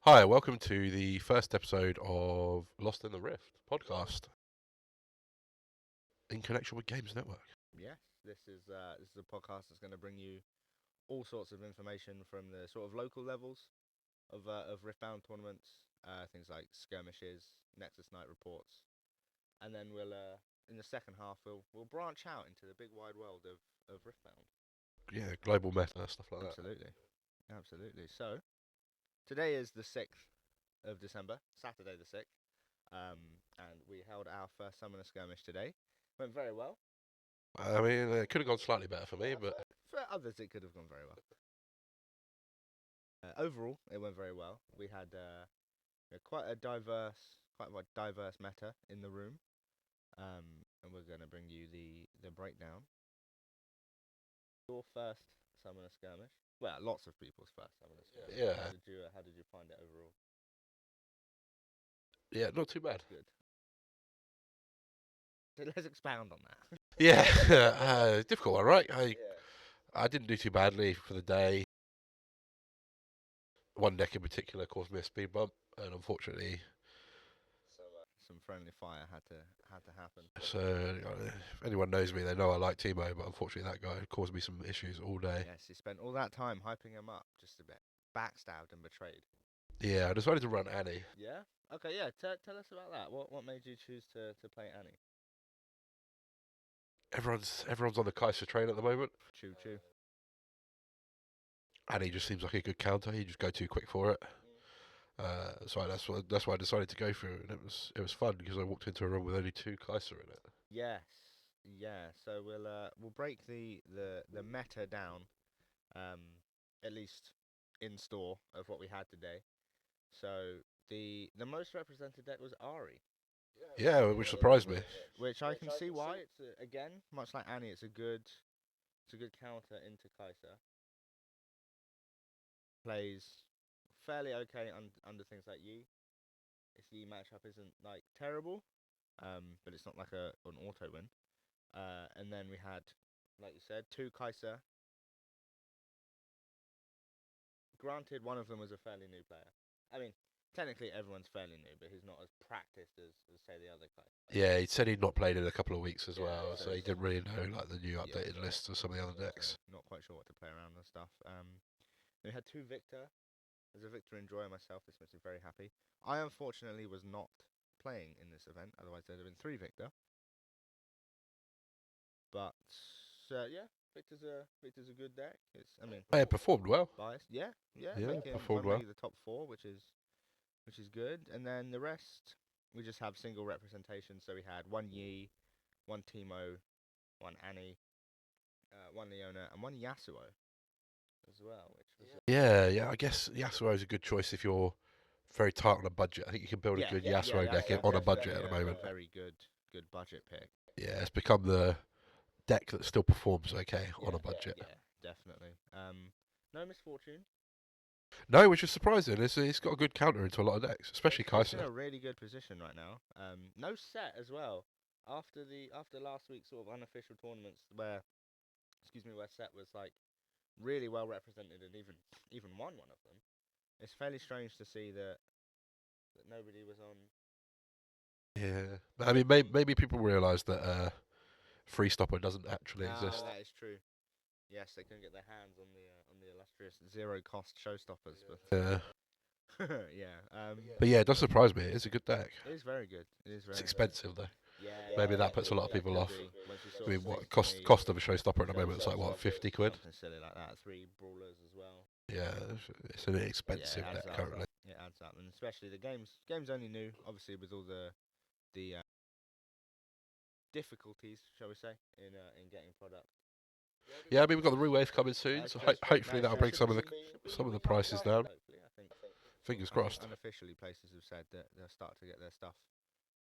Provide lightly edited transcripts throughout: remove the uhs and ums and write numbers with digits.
Hi, welcome to the first episode of Lost in the Rift podcast in connection with Games Network. Yes, this is a podcast that's going to bring you all sorts of information from the sort of local levels of Riftbound tournaments, things like skirmishes, Nexus Night reports, and then we'll in the second half we'll branch out into the big wide world of Riftbound. Yeah, global meta, stuff like that. Absolutely. So today is the 6th of December, Saturday the 6th, and we held our first Summoner Skirmish today. Went very well. I mean, it could have gone slightly better for me, but For others, it could have gone very well. Overall, it went very well. We had quite a diverse meta in the room, and we're going to bring you the breakdown. Your first Summoner Skirmish. Well, lots of people's first Summoner Skirmish. yeah, How did you find it overall? yeah, not too bad. Good. So let's expound on that. Yeah, difficult one, right? I didn't do too badly for the day. One deck in particular caused me a speed bump, and unfortunately, Some friendly fire had to happen. so if anyone knows me, they know I like Timo, but unfortunately that guy caused me some issues all day. Yes, he spent all that time hyping him up, just a bit backstabbed and betrayed. Yeah, I decided to run Annie. Yeah. Okay. Yeah. Tell us about that. What made you choose to play Annie? Everyone's on the Kaiser train at the moment. Choo choo. Annie just seems like a good counter. You just go too quick for it. So that's why I decided to go through, and it was fun because I walked into a room with only two Kaiser in it. Yes, yeah. So we'll break the meta down, um, at least in store of what we had today. So the most represented deck was Ari, Yeah, which surprised me. which I can see why. It's again much like Annie. It's a good counter into Kaiser. Plays fairly okay under things like Yi. Its Yi matchup isn't like terrible, but it's not like an auto win. And then we had, like you said, two Kaiser. Granted, one of them was a fairly new player. I mean, technically everyone's fairly new, but he's not as practiced as say the other Kaiser. Yeah, he said he'd not played in a couple of weeks as well, so he it's- didn't really know like the new updated lists of some of the other decks. Not quite sure what to play around and stuff. We had two Victor. As a Victor enjoyer myself, this makes me very happy. I unfortunately was not playing in this event, otherwise there'd have been three Victor. But yeah, Victor's a good deck. It performed well. Biased. Yeah, Performed well. making the top four, which is good. And then the rest, we just have single representation. So we had one Yi, one Timo, one Annie, one Leona, and one Yasuo as well. Which was Yeah. I guess Yasuo is a good choice if you're very tight on a budget. I think you can build a good Yasuo deck on a budget at the moment. A very good budget pick. Yeah, it's become the deck that still performs okay on a budget. Yeah, definitely. No misfortune. No, which is surprising. It's got a good counter into a lot of decks, especially It's Kaiser. in a really good position right now. No set as well. After last week's sort of unofficial tournaments where set was like really well represented and even won one of them. It's fairly strange to see that nobody was on. Yeah, but I mean, maybe people realise that free stopper doesn't actually exist. That is true. Yes, they couldn't get their hands on the illustrious zero cost showstoppers, but Yeah. yeah. But yeah, it does surprise me. It's a good deck. It is very good. It's expensive though. Yeah, Maybe that puts a lot of people off. I mean, what cost of a showstopper at the moment? It's like what, 50 quid? Something silly like that. 3 brawlers as well. Yeah, it's an expensive deck currently. It adds up, and especially the game's only new, obviously with all the difficulties, shall we say, in getting product. Yeah, I mean we've got the Rue Wave coming soon, so hopefully that'll bring some of the prices down. Hopefully, I think. Fingers crossed. Unofficially, places have said that they'll start to get their stuff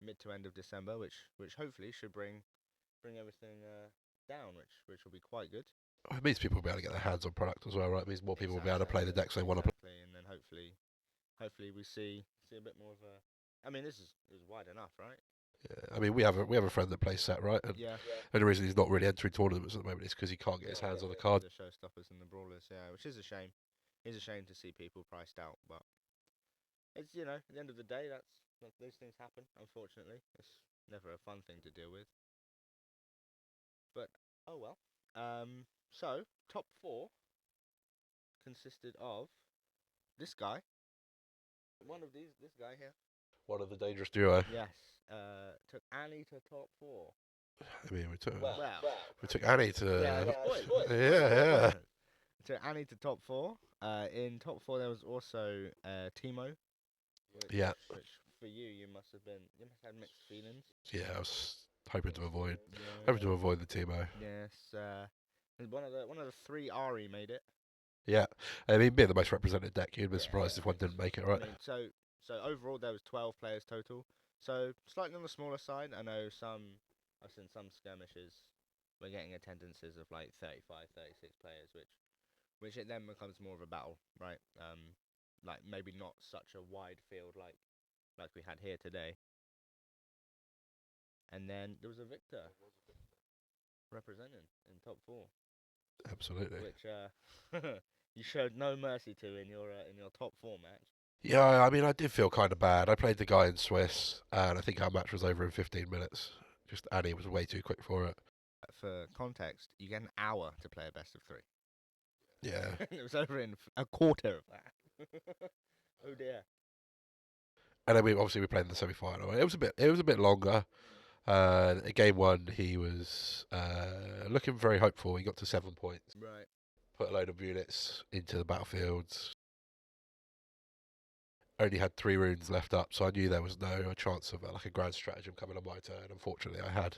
mid to end of December, which hopefully should bring everything down, which will be quite good. Well, it means people will be able to get their hands on product as well, right? It means more people will be able to play the decks they want to play. And then hopefully we see a bit more of a. I mean, this is wide enough, right? Yeah, I mean we have a friend that plays set, right? And Yeah. the only reason he's not really entering tournaments at the moment is because he can't get his hands on the card. The showstoppers and the brawlers, yeah, which is a shame. It's a shame to see people priced out, but it's at the end of the day, those things happen. Unfortunately, it's never a fun thing to deal with. But oh well. So top four consisted of this guy, this guy here. One of the dangerous duo. Yes. Took Annie to top four. I mean, Well, we took Annie to. yeah. Took Annie to top four. In top four there was also Timo. Which for you must have mixed feelings. Yeah, I was hoping to avoid Yeah. the Timo. Yes. One of the three Ari made it. Yeah, I mean, being the most represented deck, you'd be surprised if one didn't make it, right? I mean, so overall there was 12 players total. So slightly on the smaller side. I know I've seen some skirmishes. We're getting attendances of like 35, 36 players, which it then becomes more of a battle, right? Like maybe not such a wide field like we had here today. And then there was a Victor representing in top four. Absolutely. Which you showed no mercy to in your top four match. Yeah, I mean, I did feel kind of bad. I played the guy in Swiss, and I think our match was over in 15 minutes. Just Annie was way too quick for it. For context, you get an hour to play a best of three. Yeah. It was over in a quarter of that. Oh dear. And then we played in the semi-final. It was a bit longer. Game one, he was looking very hopeful. He got to 7 points. Right. Put a load of units into the battlefields. Only had 3 runes left up, so I knew there was no chance of like a grand stratagem coming on my turn. Unfortunately, I had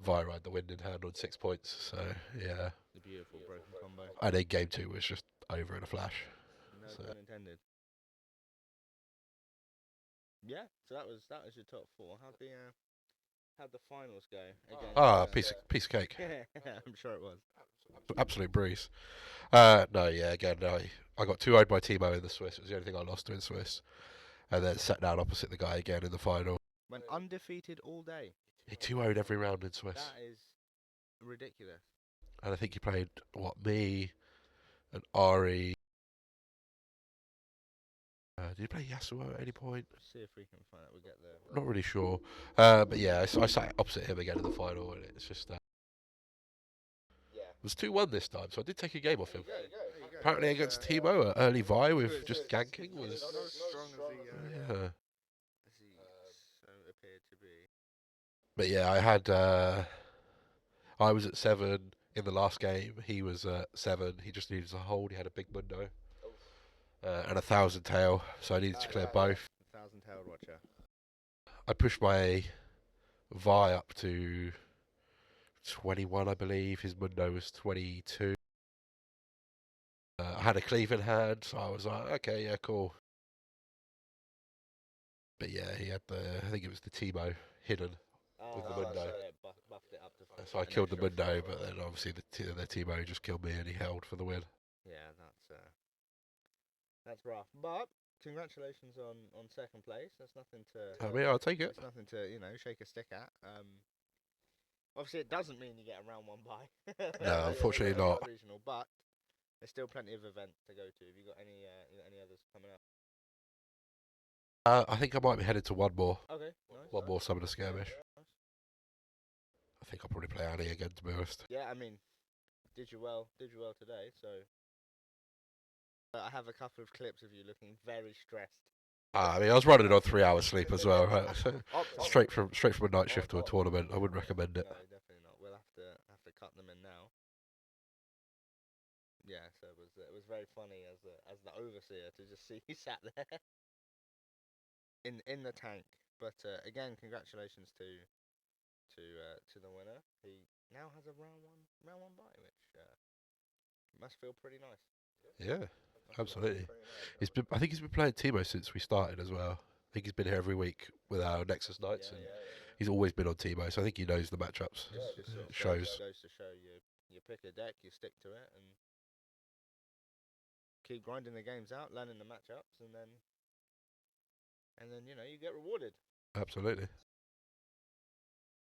Vyride the Wind in hand on 6 points. So yeah. The beautiful broken combo. And then game 2 was just over in a flash. No pun intended. Yeah, so that was your top four. How'd the finals go? Piece of cake. I'm sure it was. Absolute breeze. I got 2-0'd by Timo in the Swiss. It was the only thing I lost to in Swiss. And then sat down opposite the guy again in the final. Went undefeated all day. He 2-0'd every round in Swiss. That is ridiculous. And I think he played, me and Ari. Did he play Yasuo at any point? See if we can find out. We'll get there. Not really sure. But yeah, I sat opposite him again in the final, and it's just it was 2-1 this time, so I did take a game off him. There you go. Apparently against Timo, at early Vi with just ganking was. Not as strong as Yeah. he so appeared to be. But yeah, I was at 7 in the last game. He was at 7. He just needed to hold. He had a big mundo and a 1,000 tail, so I needed to clear both. 1,000-tailed watcher. I pushed my Vi up to 21, I believe. His mundo was 22. I had a cleave in hand, so I was like, okay, yeah, cool. But yeah, he had I think it was the Timo hidden with the mundo. So buffed it up to So I killed the mundo, but then obviously the Timo just killed me and he held for the win. Yeah, that's rough. But congratulations on second place. That's nothing to. I mean, I'll take it. It's nothing to shake a stick at. Obviously it doesn't mean you get a round 1 bye. No, unfortunately not. Regional, but there's still plenty of events to go to. Have you got any others coming up? I think I might be headed to one more. Okay, nice. One more Summoner Skirmish. Nice. I think I'll probably play Annie again, to be honest. Yeah, I mean, did you well today, so I have a couple of clips of you looking very stressed. I mean, I was running on 3 hours sleep as well, right? straight from a night shift to a tournament. I wouldn't recommend it. No, definitely not. We'll have to cut them in now. Yeah, so it was very funny as the overseer to just see you sat there in the tank. But again, congratulations to the winner. He now has a round one bye, which must feel pretty nice. Yeah, absolutely. I think he's been playing Timo since we started as well. I think he's been here every week with our Nexus nights, and he's always been on Timo. So I think he knows the matchups. It shows. Goes to show you pick a deck, you stick to it, and keep grinding the games out, learning the matchups, and then you get rewarded. Absolutely.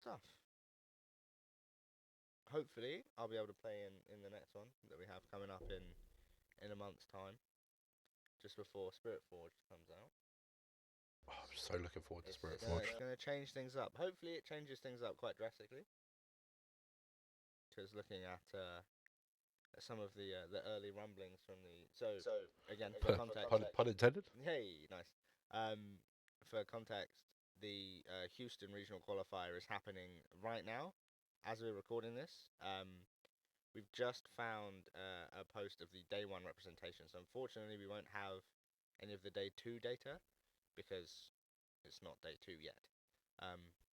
Tough. Hopefully, I'll be able to play in the next one that we have coming up in a month's time, just before Spiritforged comes out. Oh, I'm so looking forward to It's Spiritforged. gonna change things up. Hopefully, it changes things up quite drastically. Because looking at some of the early rumblings from the again for context, Pun intended. hey, nice. For context, the Houston Regional Qualifier is happening right now, as we're recording this. We've just found a post of the day one representation. So unfortunately, we won't have any of the day two data because it's not day two yet.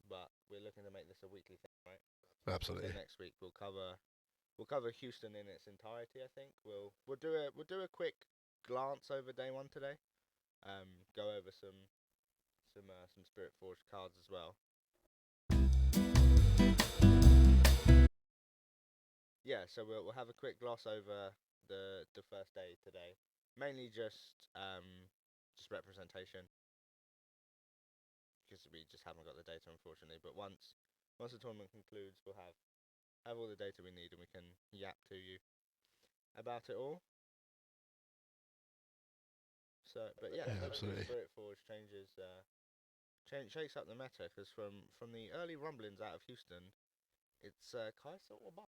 But we're looking to make this a weekly thing, right? Absolutely. So next week we'll cover Houston in its entirety. I think we'll do a quick glance over day one today. Go over some Spiritforged cards as well. Yeah, so we'll have a quick gloss over the first day today. Mainly just representation because we just haven't got the data unfortunately. But once the tournament concludes, we'll have all the data we need and we can yap to you about it all. So, but yeah, absolutely. Spiritforge shakes up the meta because from the early rumblings out of Houston, it's Kaiser or Bach.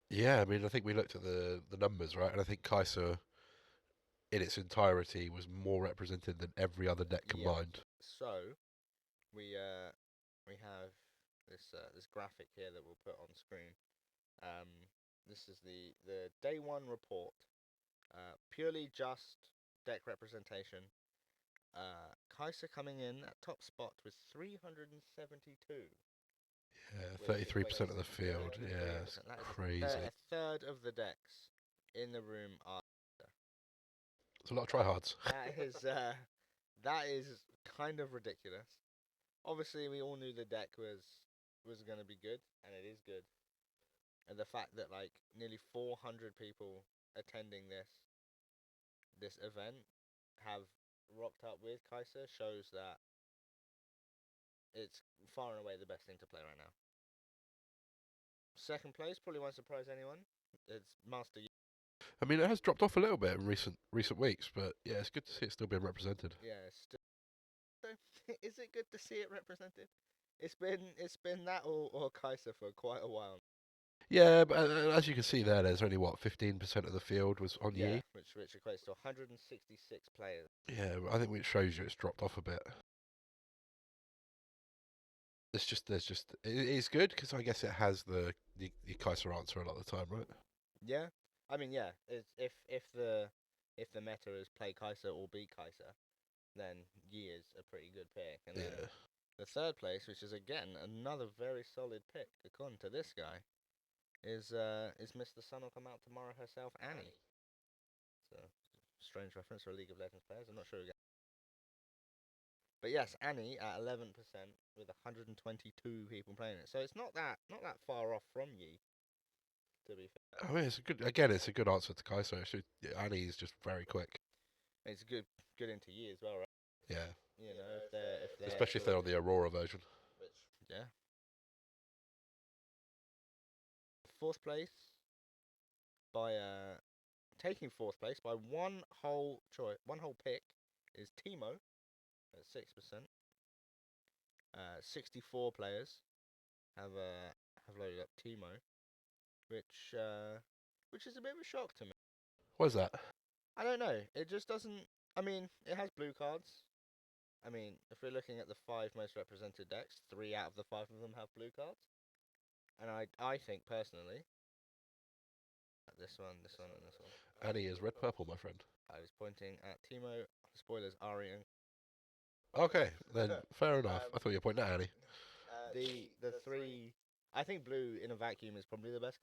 Yeah, I mean, I think we looked at the numbers, right? And I think Kaiser, in its entirety, was more represented than every other deck combined. So we have this graphic here that we'll put on screen. This is the day one report. Purely just deck representation. Kaiser coming in at top spot with 372. Yeah, 33% of the field. Yeah, it's crazy. A third of the decks in the room are. It's a lot of tryhards. That is kind of ridiculous. Obviously, we all knew the deck was going to be good, and it is good. And the fact that like nearly 400 people attending this event have rocked up with Kaiser shows that it's far and away the best thing to play right now. Second place probably won't surprise anyone. It's Master Yi. I mean, it has dropped off a little bit in recent weeks, but yeah, it's good to see it still being represented. Yeah, is it good to see it represented? It's been that or Kaiser for quite a while. Yeah, but as you can see there, there's only what 15% of the field was on Yeah, Yi. which equates to 166 players. Yeah, I think it shows you it's dropped off a bit. It is good because I guess it has the Kaiser answer a lot of the time, right? Yeah, I mean, yeah. If the meta is play Kaiser or beat Kaiser, then Yi is a pretty good pick. And then Yeah. the third place, which is again another very solid pick, according to this guy, is Mr. Sun will come out tomorrow herself, Annie. So strange reference for a League of Legends players. I'm not sure. But yes, Annie at 11% with 122 people playing it. So it's not that far off from Yi, to be fair. I mean, it's a good answer to Kaiser. Actually, yeah, Annie is just very quick. It's good into Yi as well, right? Yeah. You know, if they're Especially if they're on the Aurora version. yeah. Fourth place by taking fourth place by one whole pick is Timo at 6%. 64 players have loaded up Timo, which is a bit of a shock to me. What is that? I don't know. It just doesn't. I mean, it has blue cards. I mean, if we're looking at the 5 most represented decks, 3 out of the 5 of them have blue cards. And I think personally, this one, and this one. Annie is red purple, my friend. I was pointing at Timo. Spoilers, Ari and Okay, then fair enough. I thought you were pointing at Annie. the 3. I think blue in a vacuum is probably the best.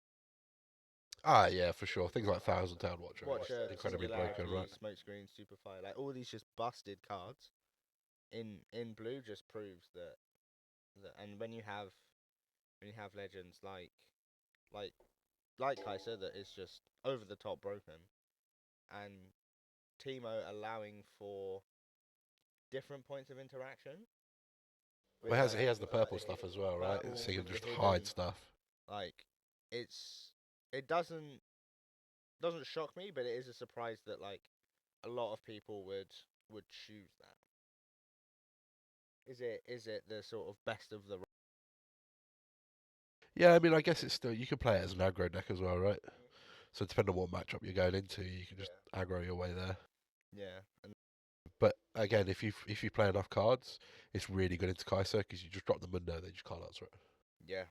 Ah, yeah, for sure. Things like Thousand Town Watcher, incredibly Singularity, broken, right? Smokescreen, Superfire, like all these just busted cards in blue just proves that and when you have legends like Kaiser that is just over the top broken, and Timo allowing for different points of interaction. Well, he has the purple stuff as well, right? So you can just hide stuff. Like it doesn't shock me, but it is a surprise that like a lot of people would choose that. Is it the sort of best of the? Yeah, I mean, I guess it's still you can play it as an aggro deck as well, right? So depending on what matchup you're going into, you can just aggro your way there. Yeah, and But again, if you play enough cards, it's really good into Kaiser because you just drop the Mundo, they just can't answer it. yeah,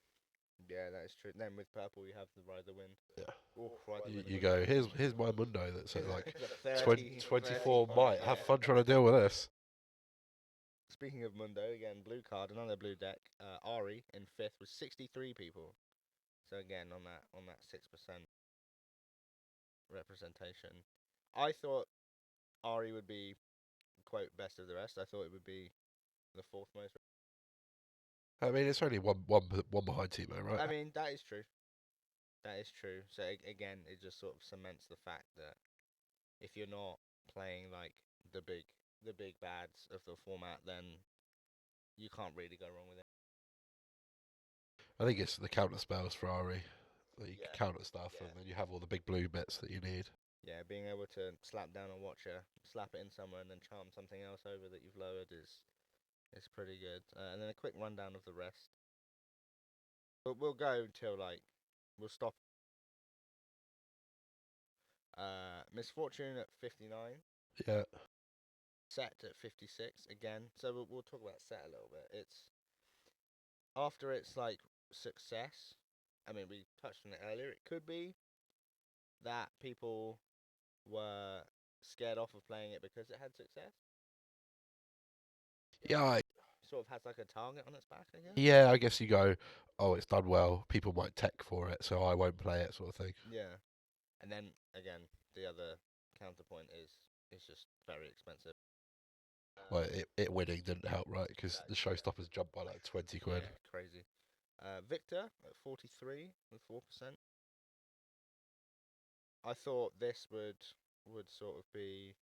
yeah, that is true. Then with purple, you have the Ride the Wind. Yeah. Oh, Ride the Wind. You go, here's my Mundo that's at like It's a 30, 24 30 might. yeah. Have fun trying to deal with this. Speaking of Mundo, again, blue card, another blue deck. Ari in fifth with 63 people. So again, on that 6% representation, I thought Ari would be quote best of the rest. I thought it would be the fourth most. I mean, it's only one behind Timo, right? I mean, that is true. That is true. So again, it just sort of cements the fact that if you're not playing like the big bads of the format, then you can't really go wrong with it. I think it's the counter spells for Ari. That you can Yeah. counter stuff, Yeah. and then you have all the big blue bits that you need. Yeah, being able to slap down a watcher, slap it in somewhere, and then charm something else over that you've lowered is pretty good. And then a quick rundown of the rest. But we'll go until like we'll stop. Misfortune at 59. Yeah. Set at 56 again. So we'll talk about set a little bit. It's after its like success. I mean, we touched on it earlier. It could be that people were scared off of playing it because it had success. Yeah, Sort of has like a target on its back, I guess. yeah. I guess you go, oh, it's done well. People might tech for it, so I won't play it, sort of thing. Yeah, and then again, the other counterpoint is it's just very expensive. Well, it winning didn't help, right? Because the showstoppers jumped by like 20 quid. Yeah, crazy. Victor at 43 with 4%. I thought this would sort of be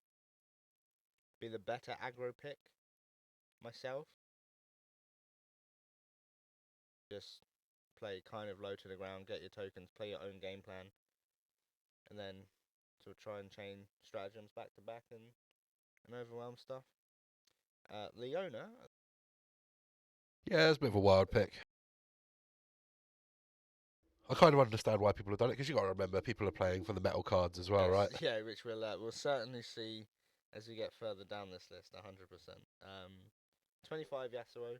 the better aggro pick myself. Just play kind of low to the ground, get your tokens, play your own game plan, and then sort of try and chain stratagems back to back and overwhelm stuff. Leona. Yeah, it's a bit of a wild pick. I kind of understand why people have done it because you got to remember people are playing for the metal cards as well, right? Yeah, which we'll certainly see as we get further down this list, 100%. 25 Yasuo,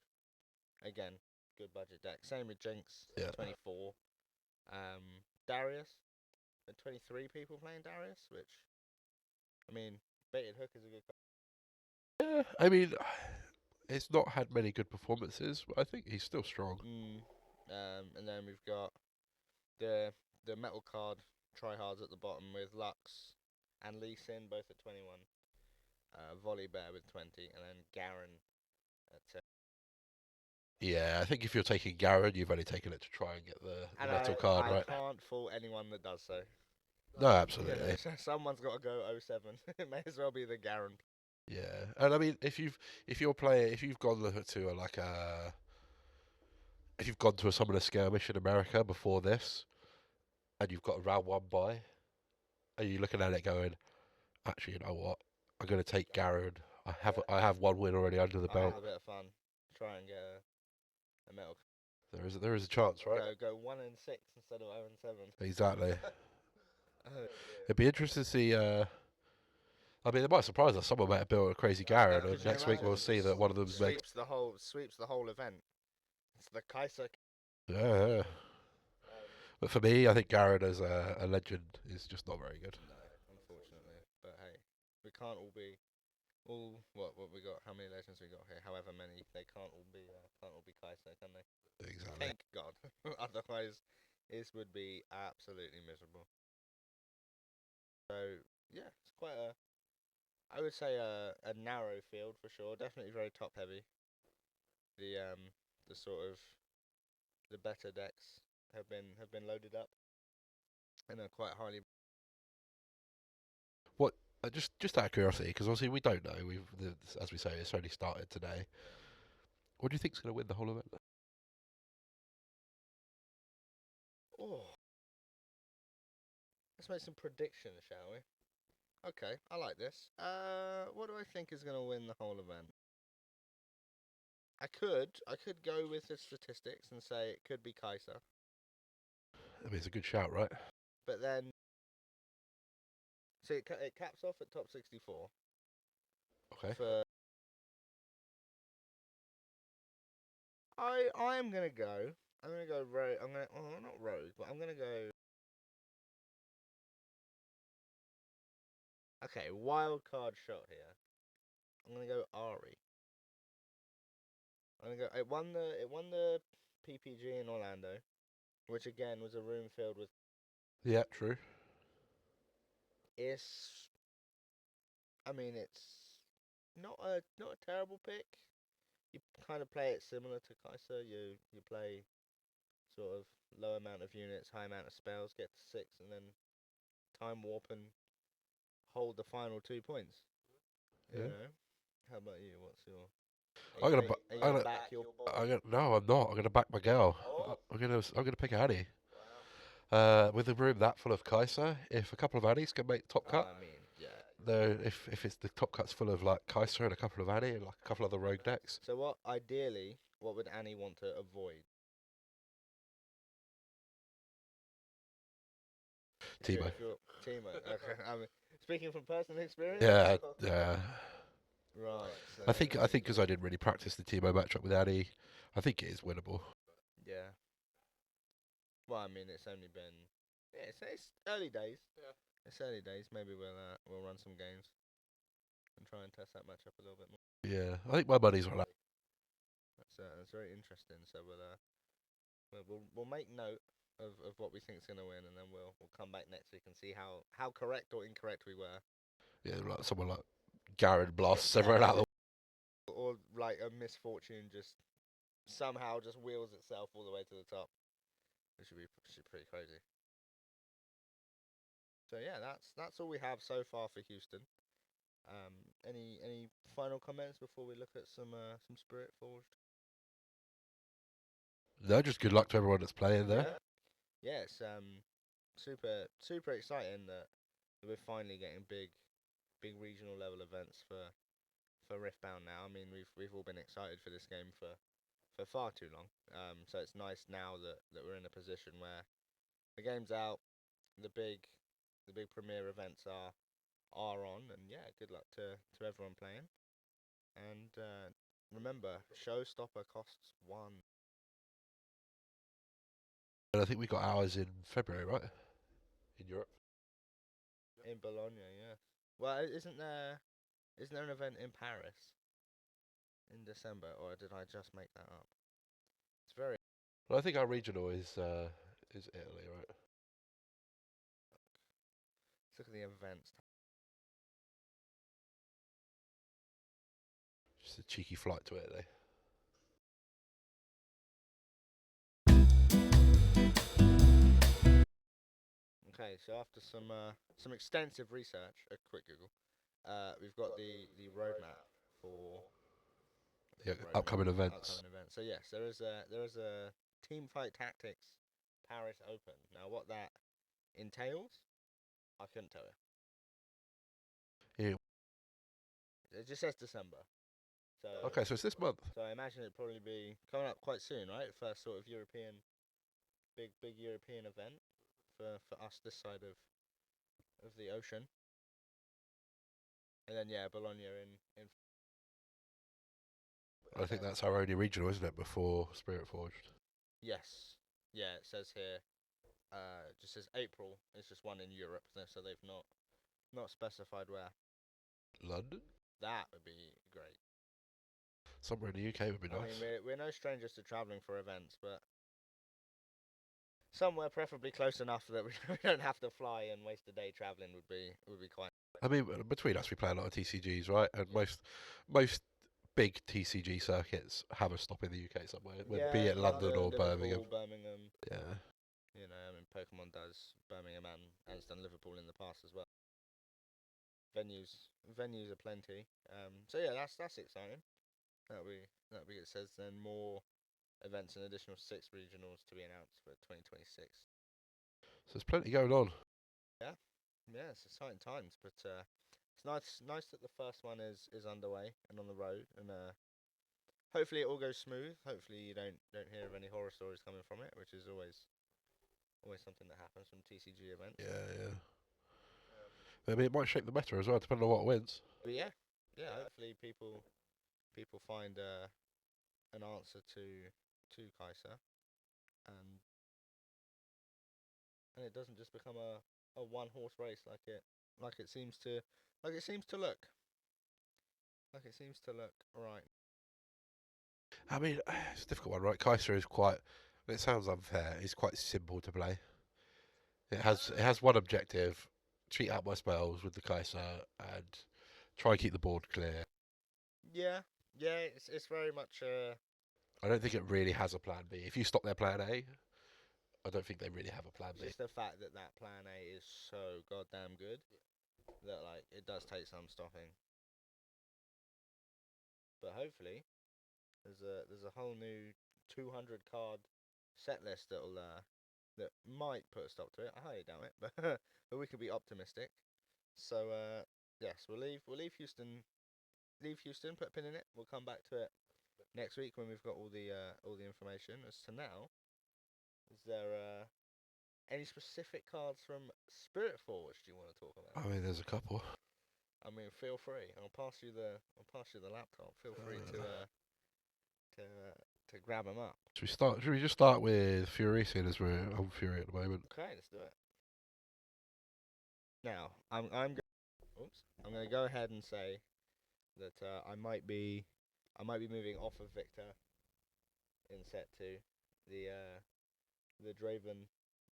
again, good budget deck. Same with Jinx, Yeah. 24. Darius, 23 people playing Darius, which, I mean, baited hook is a good card. Yeah, I mean, it's not had many good performances, but I think he's still strong. And then we've got the metal card tryhards at the bottom with Lux and Lee Sin both at 21. Volley Bear with 20, and then Garen at 10. Yeah, I think if you're taking Garen, you've only taken it to try and get the metal card, right? I can't fault anyone that does so. No, absolutely. Someone's got to go 07. It may as well be the Garen. Yeah, and I mean, if you've gone to if you've gone to a summoner skirmish in America before this, and you've got a round one buy, are you looking at it going, actually, you know what? I'm going to take Garen. I have one win already under the I'll belt. have a bit of fun. Try and get a metal. There is a chance, right? Go 1-6 instead of 0-7. Exactly. Oh, It'd be interesting to see. I mean, it might surprise us. Someone might have built a crazy Garen, could and you next week we'll imagine? see that one of them's made. Sweeps the whole event. It's the Kaiser. Yeah. But for me, I think Garen as a legend is just not very good. No, unfortunately. But hey, we can't all be what we got. How many legends we got here? However many, they can't all be Kaiser, can they? Exactly. Thank God. Otherwise, this would be absolutely miserable. So yeah, it's quite I would say a narrow field for sure. Definitely very top heavy. The sort of the better decks have been loaded up and are quite highly. What? Just out of curiosity, because obviously we don't know. As we say, it's only started today. What do you think's going to win the whole event? Oh, let's make some predictions, shall we? Okay, I like this. What do I think is going to win the whole event? I could go with the statistics and say it could be Kaiser, I mean, it's a good shout, right? but then so it caps off at top 64 Okay. for. I am gonna go. I'm gonna go rogue. I'm gonna. Oh, not rogue, but I'm gonna go. Okay, wild card shot here. I'm gonna go Ari. I'm gonna go. It won the PPG in Orlando, which again was a room filled with. Yeah, true. It's. I mean, it's not a terrible pick. You kind of play it similar to Kaiser. You play sort of low amount of units, high amount of spells, get to 6, and then time warp and hold the final 2 points. You Yeah. know. How about you? What's your? I'm gonna. Are you gonna back your boy? No, I'm not. I'm gonna back my girl. Oh, I'm gonna pick Annie. wow. With a room that full of Kaiser, if a couple of Annies can make the top cut, I mean, yeah. though, if it's the top cut's full of like Kaiser and a couple of Annie and like a couple other rogue decks, So what would Annie want to avoid? Timo. If you're Timo. Okay. I mean, speaking from personal experience. Yeah, yeah. Right. So I think because I didn't really practice the Timo matchup with Annie, I think it is winnable. yeah. Well, I mean, it's only been it's early days. Yeah. It's early days. Maybe we'll run some games and try and test that matchup a little bit more. Yeah, I think my money's on that. That's very interesting. So we'll make note of what we think is going to win, and then we'll come back next week and see how correct or incorrect we were, Yeah, like someone like Garrett blasts everyone out. or like a misfortune just somehow just wheels itself all the way to the top, which should be pretty crazy. So yeah, that's all we have so far for Houston. Any final comments before we look at some Spiritforged? No, just good luck to everyone that's playing there. Yeah, it's super exciting that we're finally getting big regional level events for Riftbound now. I mean, we've all been excited for this game for far too long. So it's nice now that we're in a position where the game's out, the big premier events are on, and yeah, good luck to everyone playing. And remember, showstopper costs 1. And I think we got ours in February, right? In Europe. In Bologna, yeah. Well, isn't there an event in Paris in December, or did I just make that up? It's very. Well, I think our regional is Italy, right? Let's look at the events. Just a cheeky flight to Italy. Okay, so after some extensive research, a quick Google, we've got the roadmap for Yeah, upcoming events. Upcoming events. So yes, there is a Team Fight Tactics Paris Open. Now, what that entails, I couldn't tell you. Yeah. It just says December. So Okay, so it's this month. So I imagine it'd probably be coming up quite soon, right? First sort of European, big European event for us this side of the ocean. And then yeah, Bologna in. I think that's our only regional, isn't it? Before Spiritforged. Yes, yeah. It says here, just says April. It's just one in Europe, so they've not specified where. London. That would be great. Somewhere in the UK would be nice. I mean, we're no strangers to travelling for events, but somewhere preferably close enough that we don't have to fly and waste a day travelling would be quite. I mean, between us, we play a lot of TCGs, right? And most big TCG circuits have a stop in the UK somewhere, be it London or Birmingham. Birmingham. Yeah. You know, I mean, Pokemon does Birmingham and it's done Liverpool in the past as well. Venues are plenty. So yeah, that's exciting. That'll be it says then more events, an additional 6 regionals to be announced for 2026. So there's plenty going on. Yeah, it's exciting times, but it's nice that the first one is underway and on the road, and hopefully it all goes smooth. Hopefully you don't hear of any horror stories coming from it, which is always something that happens from TCG events. Yeah, yeah. I mean, it might shape the meta as well, depending on what wins. But yeah. Hopefully people find an answer to Kaiser, and it doesn't just become a one horse race like it seems to look. Like it seems to look right. I mean, it's a difficult one, right? Kaiser is quite. It sounds unfair. It's quite simple to play. It has one objective: cheat out my spells with the Kaiser and try and keep the board clear. Yeah, it's very much I don't think it really has a plan B. If you stop their plan A, I don't think they really have a plan B. just the fact that plan A is so goddamn good that like it does take some stopping. But hopefully there's a whole new 200 card set list that might put a stop to it. I highly doubt it, but we could be optimistic. So yes, we'll leave Houston, put a pin in it. We'll come back to it next week when we've got all the information. As to now, is there any specific cards from Spiritforged you want to talk about? I mean, there's a couple. I mean, feel free. I'll pass you the laptop. Feel free to grab them up. Should we just start with Fury, seeing as we're on Fury at the moment? Okay, let's do it. Now, I'm going to go ahead and say that I might be moving off of Victor in set 2. The Draven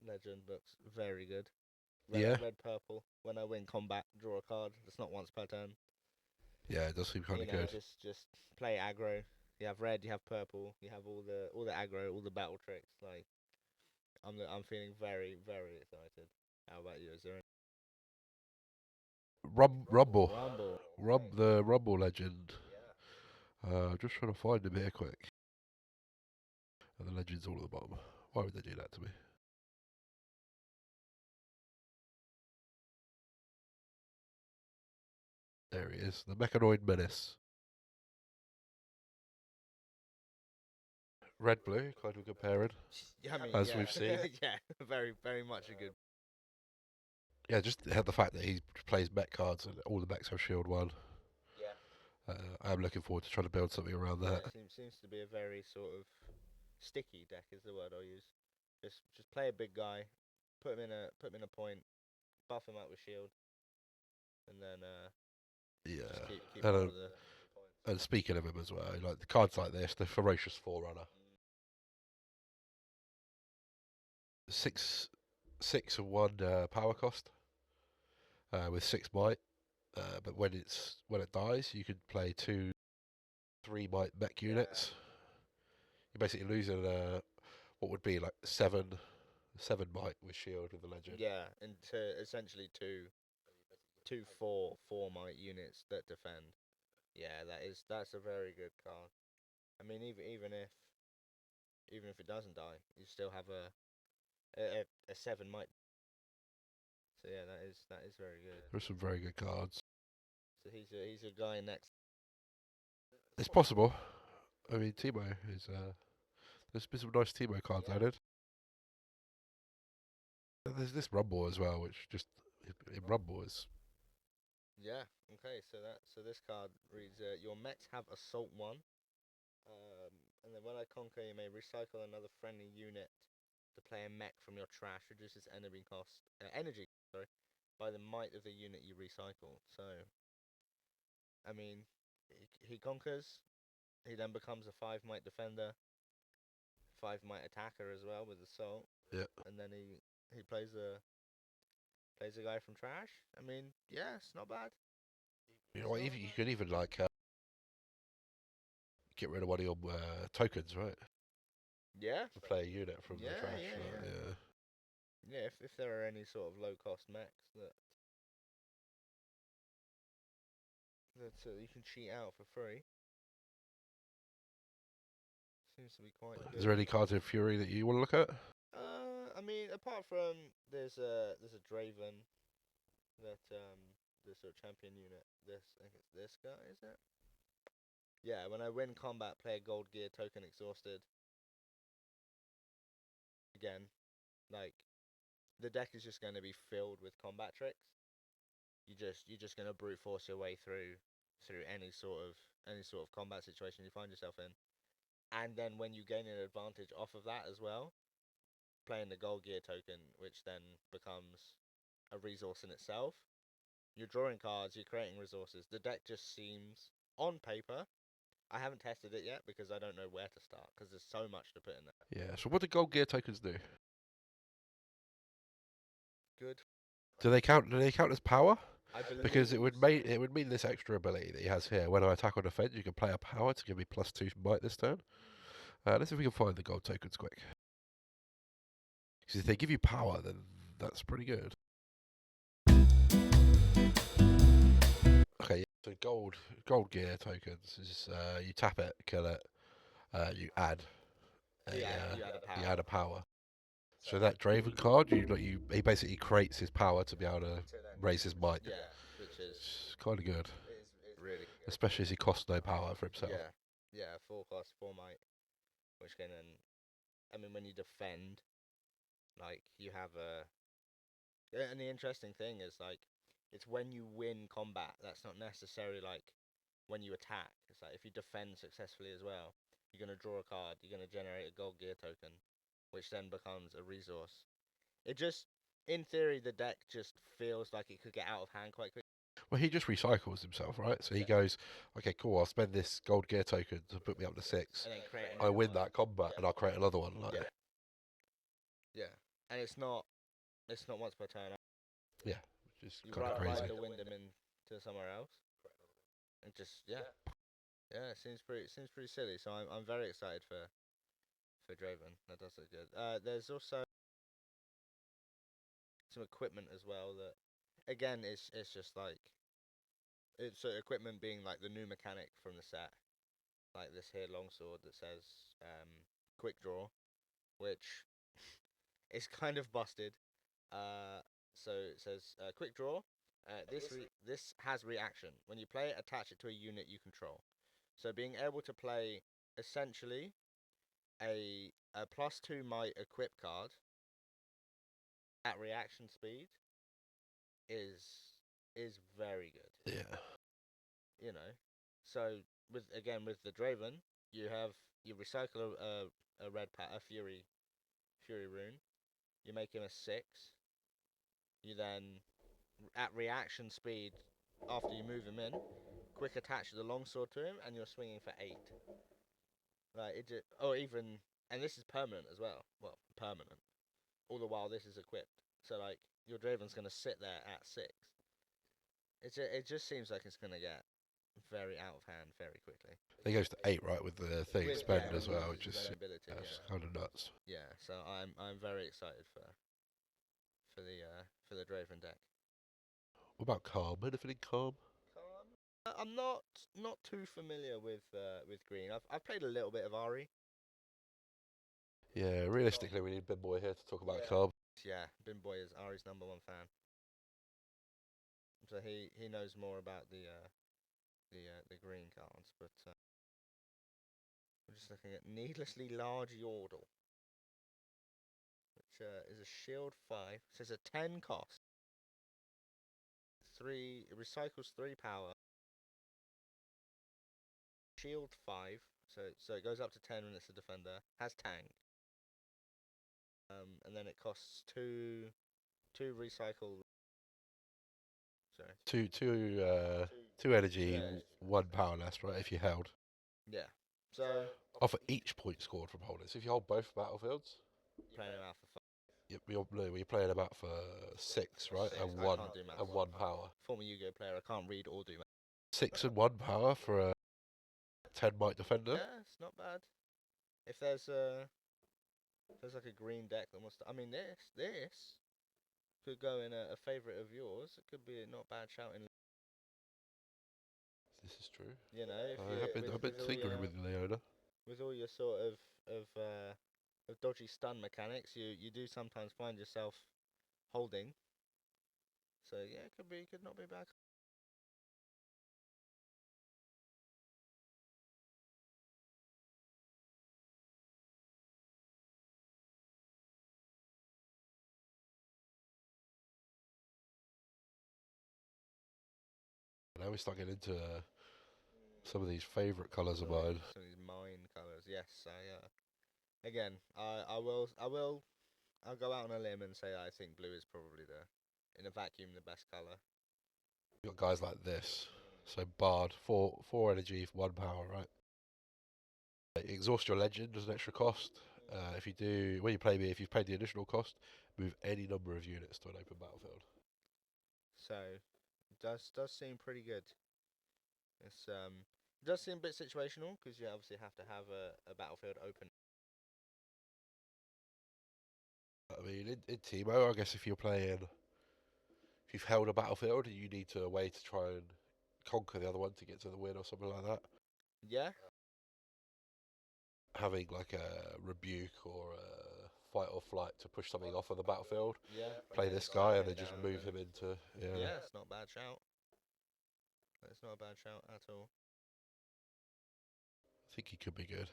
legend looks very good. Yeah. Red purple. When I win combat, draw a card. That's not once per turn. Yeah, it does seem kind of good. Just play aggro. You have red, you have purple, you have all the aggro, all the battle tricks. Like, I'm feeling very, very excited. How about you? Is there any Rumble. Right. The Rumble legend. Yeah. Just trying to find him here quick. And the legend's all at the bottom. Why would they do that to me? There he is. The Mechanoid Menace. Red blue, kind of comparing. Yeah, I mean, As we've seen. yeah, very, very much a good. Yeah, just the fact that he plays mech cards and all the mechs have shield 1. Yeah. I'm looking forward to trying to build something around that. Seems to be a very sort of sticky deck is the word I'll use. Just play a big guy, put him in a point, buff him up with shield, and then Yeah. just keep And, all of the points. and speaking of him as well, like the cards like this, the Ferocious Forerunner. 6 and 1 power cost with 6 might. But when it dies, you can play 2, 3 might mech units. You're basically losing what would be like 7 might with shield with the legend. Yeah, and to essentially two 4 might units that defend. Yeah, that's a very good card. I mean, even if it doesn't die, you still have a 7 might. So yeah, that is very good. There's some very good cards. So he's a guy next. It's possible. I mean, Timo is. There's been some nice Timo cards added. And there's this Rumble as well, which just in Rumble is. Yeah. Okay. So this card reads: Your mechs have assault 1, and then when I conquer, you may recycle another friendly unit to play a mech from your trash. Reduces energy, sorry, by the might of the unit you recycle. So, I mean, he conquers. He then becomes a 5 might defender, 5 might attacker as well with assault. Yeah. And then he plays a guy from trash. I mean, yeah, it's not bad. You know what? You could even like get rid of one of your tokens, right? Yeah. To play a unit from the trash. Yeah. Yeah, if there are any sort of low cost mechs that you can cheat out for free, seems to be quite good. Is there any cards in Fury that you want to look at? I mean, apart from there's a Draven that the sort of champion unit. I think it's this guy, is it? Yeah, when I win combat, play a gold gear token exhausted. Again, like the deck is just going to be filled with combat tricks. You're just going to brute force your way through any sort of combat situation you find yourself in. And then when you gain an advantage off of that as well, playing the gold gear token, which then becomes a resource in itself. You're drawing cards, you're creating resources. The deck just seems, on paper, I haven't tested it yet because I don't know where to start because there's so much to put in there. Yeah. So what do gold gear tokens do? Good. Do they count? Do they count as power? I believe Because it would mean this extra ability that he has here. When I attack or defend, you can play a power to give me +2 might this turn. Let's see if we can find the gold tokens quick. Because if they give you power, then that's pretty good. Okay, yeah. So gold gear tokens is you tap it, kill it, you add you add a power. you add a power. So that Draven card, he basically creates his power to be able to raise his might. Yeah, which is Kind of good, really good. especially as he costs no power for himself. Yeah, 4 cost, 4 might, which can then, I mean, when you defend, like you have a, and the interesting thing is like, it's when you win combat. That's not necessarily like when you attack. It's like if you defend successfully as well, you're gonna draw a card. You're gonna generate a gold gear token, which then becomes a resource. It just, in theory, the deck just feels like it could get out of hand quite quickly. Well, he just recycles himself, right? So he goes, okay, cool. I'll spend this gold gear token to put me up to 6. And then create. I win that combat, and I'll create another one. Like, Yeah, and it's not once per turn. yeah, which is You kind of ride crazy. the Wyndham into somewhere else, and just yeah, it seems pretty silly. So I'm very excited for Draven. That does look good. There's also some equipment as well that, again, it's just like it's equipment being like the new mechanic from the set, like this here longsword that says quick draw, which is kind of busted. So it says quick draw. This has reaction. When you play it, attach it to a unit you control. So being able to play essentially a +2 might equip card at reaction speed is very good. Yeah. You know, so with the Draven, you recycle a a fury rune. You make him a 6. You then at reaction speed after you move him in, quick attach the longsword to him, and you're swinging for 8. Like it just, or even, and this is permanent as well. Well, permanent. All the while this is equipped, so like your Draven's gonna sit there at 6. It just seems like it's gonna get very out of hand very quickly. It goes to 8, right, with the thing spend as well, which is ability, kind of nuts. Yeah, so I'm very excited for the Draven deck. What about Calm? Anything in Calm? I'm not too familiar with green. I've played a little bit of Ari. Yeah, realistically, we need Big Boy here to talk about Calm. Yeah, Bin Boy is Ari's #1 fan, so he knows more about the green cards. But we're just looking at needlessly large Yordle, which is a shield 5. So it's a 10 cost. It recycles 3 power. Shield 5, so it goes up to 10 when it's a defender. Has tank. And then it costs two recycle. Sorry. Two energy, 1 power less, right? If you held. Yeah. So For each point scored from holding. So if you hold both battlefields, playing them out for 5. you're playing about for 6, right? And one and 1 power. Former Yu-Gi-Oh player, I can't read or do math. 6 and 1 power for a 10 might defender. Yeah, it's not bad. If there's like a green deck that wants to, I mean this could go in a favorite of yours. It could be a not bad shout in. This is true. You know, I've been tinkering with Leona. With all your sort of dodgy stun mechanics, you do sometimes find yourself holding. So yeah, could not be bad. now we start getting into some of these favourite colours of mine. Some of these mine colours. Yes, again, I'll go out on a limb and say I think blue is probably in a vacuum, the best colour. You've got guys like this. So Bard, four energy for 1 power, right? Exhaust your legend as an extra cost. If you do, when you play me, if you've paid the additional cost, move any number of units to an open battlefield. So, does seem pretty good. It does seem a bit situational because you obviously have to have a battlefield open. I mean, in Teemo, I guess if you've held a battlefield and you need to a way to try and conquer the other one to get to the win or something like that, Yeah. having like a rebuke or a fight or flight to push something off of the battlefield, Yeah. play this guy and then just move him into. Yeah, it's not a bad shout. It's not a bad shout at all. I think he could be good.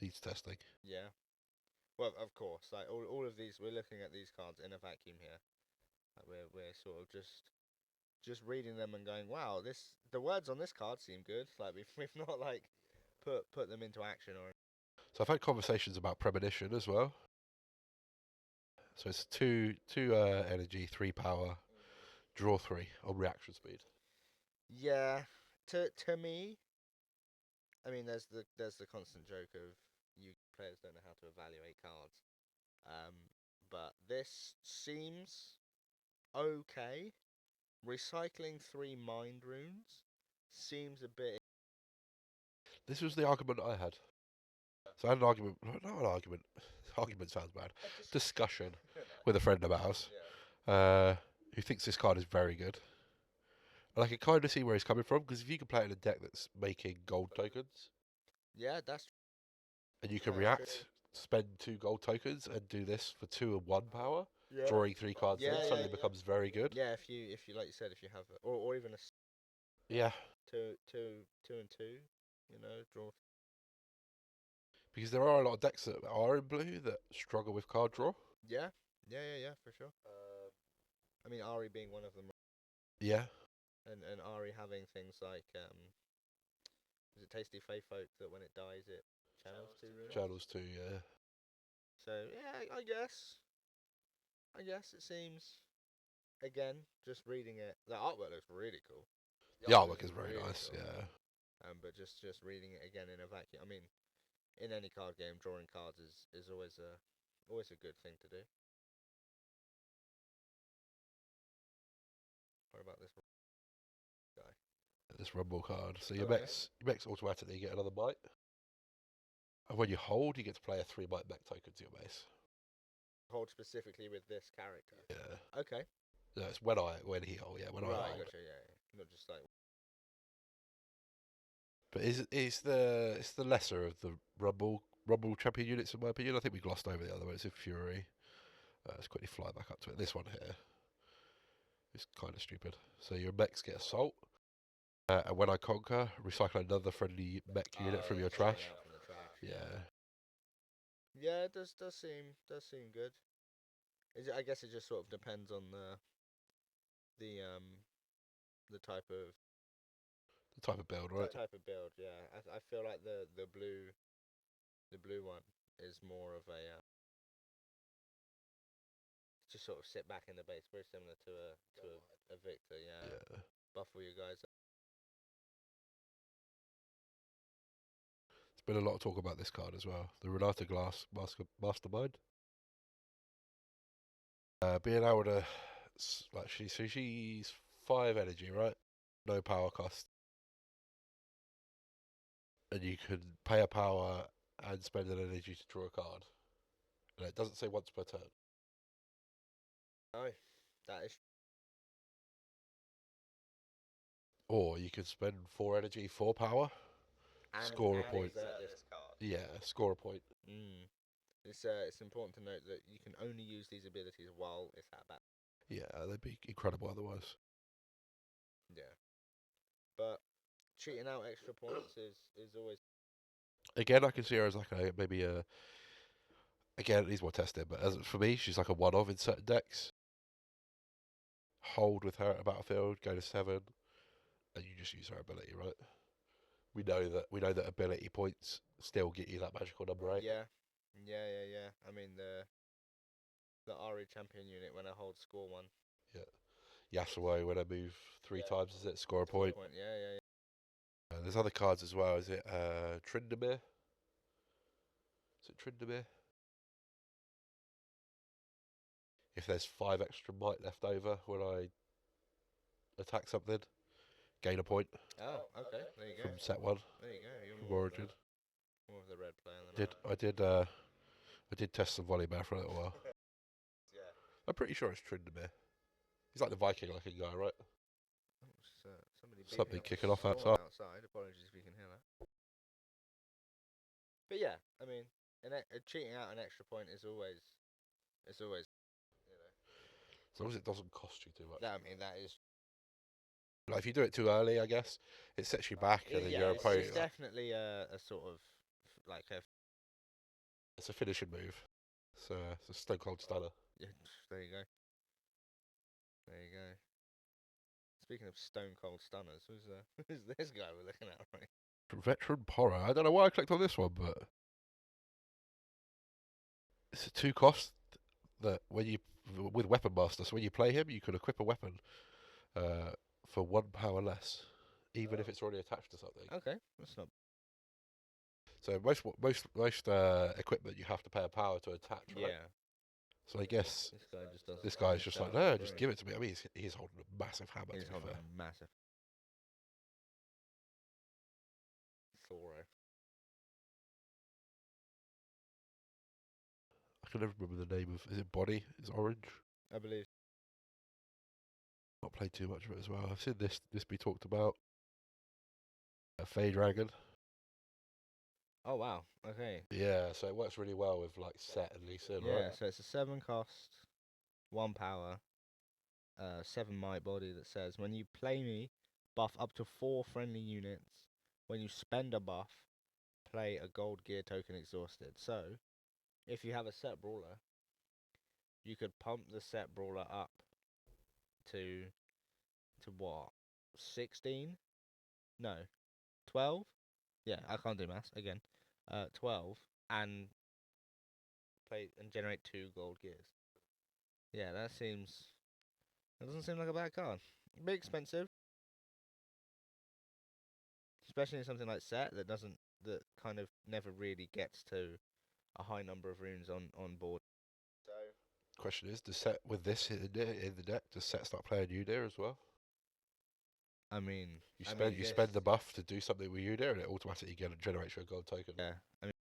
Needs testing. Yeah. Well, of course, like all of these, we're looking at these cards in a vacuum here. Like we're sort of just reading them and going, wow, the words on this card seem good. Like we've not like put them into action or. So I've had conversations about premonition as well. So it's two energy, 3 power, draw 3 on reaction speed. Yeah, to me, I mean, there's the constant joke of you players don't know how to evaluate cards. But this seems okay. Recycling 3 mind runes seems a bit. This was the argument I had. So I had an argument, not an argument, argument sounds bad, discussion with a friend of ours who thinks this card is very good. And I can kind of see where he's coming from, because if you can play it in a deck that's making gold tokens, Yeah, that's. and you can That's react, true. spend 2 gold tokens, and do this for 2 and 1 power, Yeah. drawing 3 cards Yeah, in, yeah, suddenly yeah. becomes very good. Yeah, if you like you said, if you have or even a Yeah, two and two, draw. because there are a lot of decks that are in blue that struggle with card draw. Yeah, yeah, for sure. I mean, Ari being one of them, Yeah, and Ari having things like is it Tasty Fae Folk that when it dies it channels 2 runes? channels too, yeah. So yeah, I guess it seems. Again, just reading it, the artwork looks really cool. The artwork is very really nice, cool. yeah. But just reading it again in a vacuum. I mean, in any card game, drawing cards is always a good thing to do. What about this guy? This rumble card. So your Okay. mechs automatically get another bite. And when you hold, you get to play a 3 bite mech token to your base. Hold specifically with this character. Yeah. Okay. No, it's when he hold, yeah, when I Right, hold. gotcha. Yeah, not just like. But it's the lesser of the rumble champion units in my opinion. I think we glossed over the other one. It's in Fury. Let's quickly fly back up to it. This one here is kind of stupid. So your mechs get assault. And when I conquer, recycle another friendly mech unit from your trash. From the trash. Yeah. Yeah, it does seem good. I guess it just sort of depends on the type of Build, right? type of build. Yeah, I feel like the blue one is more of a just sort of sit back in the base, very similar to a Victor. Yeah, Yeah. buffle you guys. There's been a lot of talk about this card as well. The Renata Glass Mastermind. Being able to, like, she's 5 energy, right? No power cost. And you can pay a power and spend an energy to draw a card. And it doesn't say once per turn. No, that is. Or you can spend 4 energy, 4 power, score a point. This card. Yeah, score a point. It's important to note that you can only use these abilities while it's at bat. Yeah, they'd be incredible otherwise. Yeah, but cheating out extra points is always. Again, I can see her as like maybe a. Again, it needs more testing, but for me, she's like a one-off in certain decks. Hold with her at a battlefield, go to 7, and you just use her ability, right? We know that ability points still get you that magical number 8. Yeah. I mean the Ari champion unit when I hold score 1. Yeah. Yasuo when I move 3 times, is it score a point? Yeah. There's other cards as well. Is it Tryndamere? Is it Tryndamere? If there's 5 extra might left over when I attack something, gain a point Oh, okay. There you go. from set 1 There you go. You're from more Origin. more of the red player than I did test some volleyball for a little while. Yeah. I'm pretty sure it's Tryndamere. He's like the Viking-looking guy, right? Oh, somebody Something beating up a kicking off storm outside. Apologies if you can hear that. But yeah, I mean, cheating out an extra point is always, you know. As long as it doesn't cost you too much. That, I mean, that is. Like if you do it too early, I guess it sets you back, and then your opponent. It's definitely a sort of like a. It's a finishing move. So it's a Stone Cold Stunner. Yeah, there you go. There you go. Speaking of stone cold stunners, who's this guy we're looking at right? Veteran Porra. I don't know why I clicked on this one, but it's a 2 cost that when you with Weapon Master. So when you play him, you can equip a weapon for 1 power less, even if it's already attached to something. Okay, that's not. So most equipment you have to pay a power to attach, right? Yeah. So I guess This guy just does. this guy's just like, no, just give it to me. I mean, he's holding a massive hammer. He's to be holding fair. a massive. Thoro. I can never remember the name of. Is it Body? Is orange? I believe. Not played too much of it as well. I've seen this be talked about. A Fey Dragon. Oh wow. Okay. Yeah, so it works really well with like Set and Lee Sin, Yeah. right? So it's a 7 cost, 1 power, 7 might body that says when you play me, buff up to 4 friendly units. When you spend a buff, play a gold gear token exhausted. So, if you have a set brawler, you could pump the set brawler up to what? 16? No. 12? Yeah, I can't do maths again. 12 and play and generate 2 gold gears. Yeah, that doesn't seem like a bad card. A bit expensive. Especially in something like set that kind of never really gets to a high number of runes on board. So Question is, does Set with this in the deck, does Set start playing Udyr as well? I mean, You spend the buff to do something with Udyr, and it automatically generates your gold token. yeah. I mean,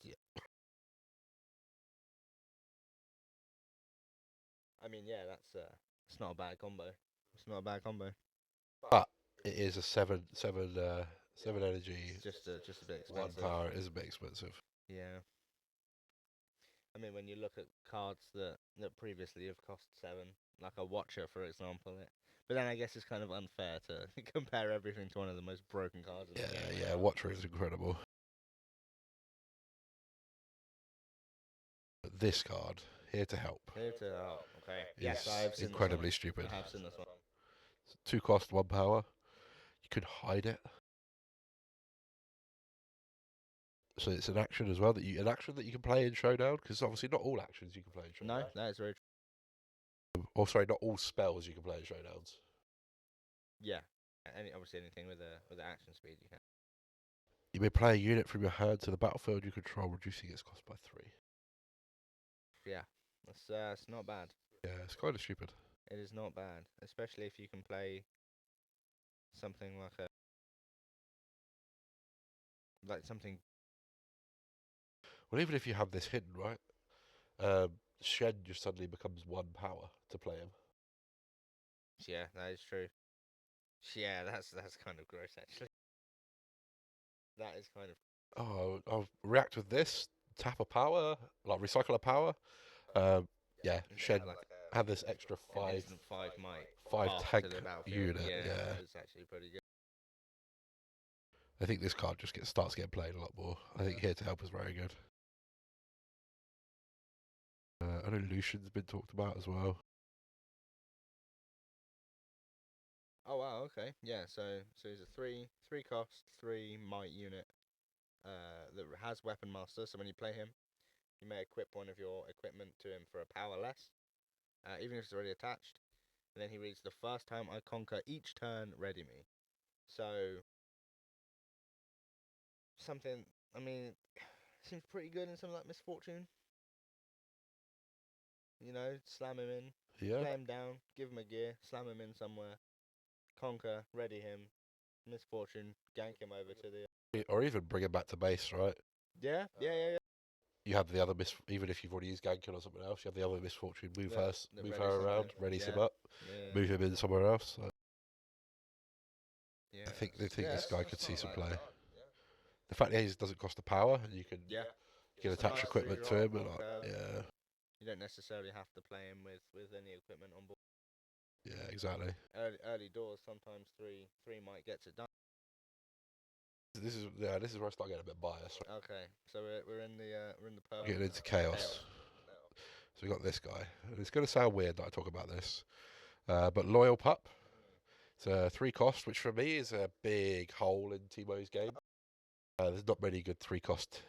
yeah. I mean, yeah. It's not a bad combo. It's not a bad combo. But it is a 7 energy. It's just a bit 1 expensive. power. It is a bit expensive. Yeah. I mean, when you look at cards that previously have cost 7, like a Watcher, for example, but then I guess it's kind of unfair to compare everything to one of the most broken cards in the game. Yeah. Watcher is incredible. But this card, here to help. Here to help. Okay. Is Yes, I have seen incredibly this one. stupid. I have seen this one. 2 cost, 1 power. You can hide it. So it's an action as well that you can play in Showdown, because obviously not all actions you can play in Showdown. No, that is very true. Or sorry, not all spells you can play in Showdowns. Yeah. Obviously anything with a action speed you can. You may play a unit from your hand to the battlefield you control, reducing its cost by 3. Yeah. It's not bad. Yeah, it's kind of stupid. It is not bad, especially if you can play something like something. Well, even if you have this hidden, right? Shen just suddenly becomes 1 power to play him. Yeah, that is true. Yeah, that's kind of gross actually. That is kind of. Oh, I'll react with this, tap a power, like recycle a power. Yeah, Shen have this extra 5 might 5 pass tank to the battlefield. unit. Yeah, it's actually pretty good. I think this card just starts getting played a lot more. I think Here to Help is very good. I know Lucian's been talked about as well. Oh wow, okay, yeah. So he's a three cost, 3 might unit. That has weapon master. So when you play him, you may equip one of your equipment to him for a power less, even if it's already attached. And then he reads, the first time I conquer each turn, ready me. So something. I mean, seems pretty good in something like Misfortune. You know, slam him in, Yeah. play him down, give him a gear, slam him in somewhere, conquer, ready him, Misfortune, gank him over to the. Or even bring him back to base, right? Yeah. You have the other even if you've already used Ganking or something else, you have the other misfortune. Move That, that move readies her him around, in. readies him Yeah. up, Yeah. move him in somewhere else. So Yeah. I think they think Yeah, this guy that's could not see a some bad play. card. The fact that he doesn't cost a power, and you can Yeah. attach equipment to him, and yeah, You don't necessarily have to play him with any equipment on board. yeah, exactly. Early doors, sometimes three might gets it done. This is where I start getting a bit biased. Right? Okay, so we're in the purple. Getting into chaos. So we got this guy, and it's going to sound weird that I talk about this, but Loyal Pup. It's a 3 cost, which for me is a big hole in Timo's game. There's not many good 3 cost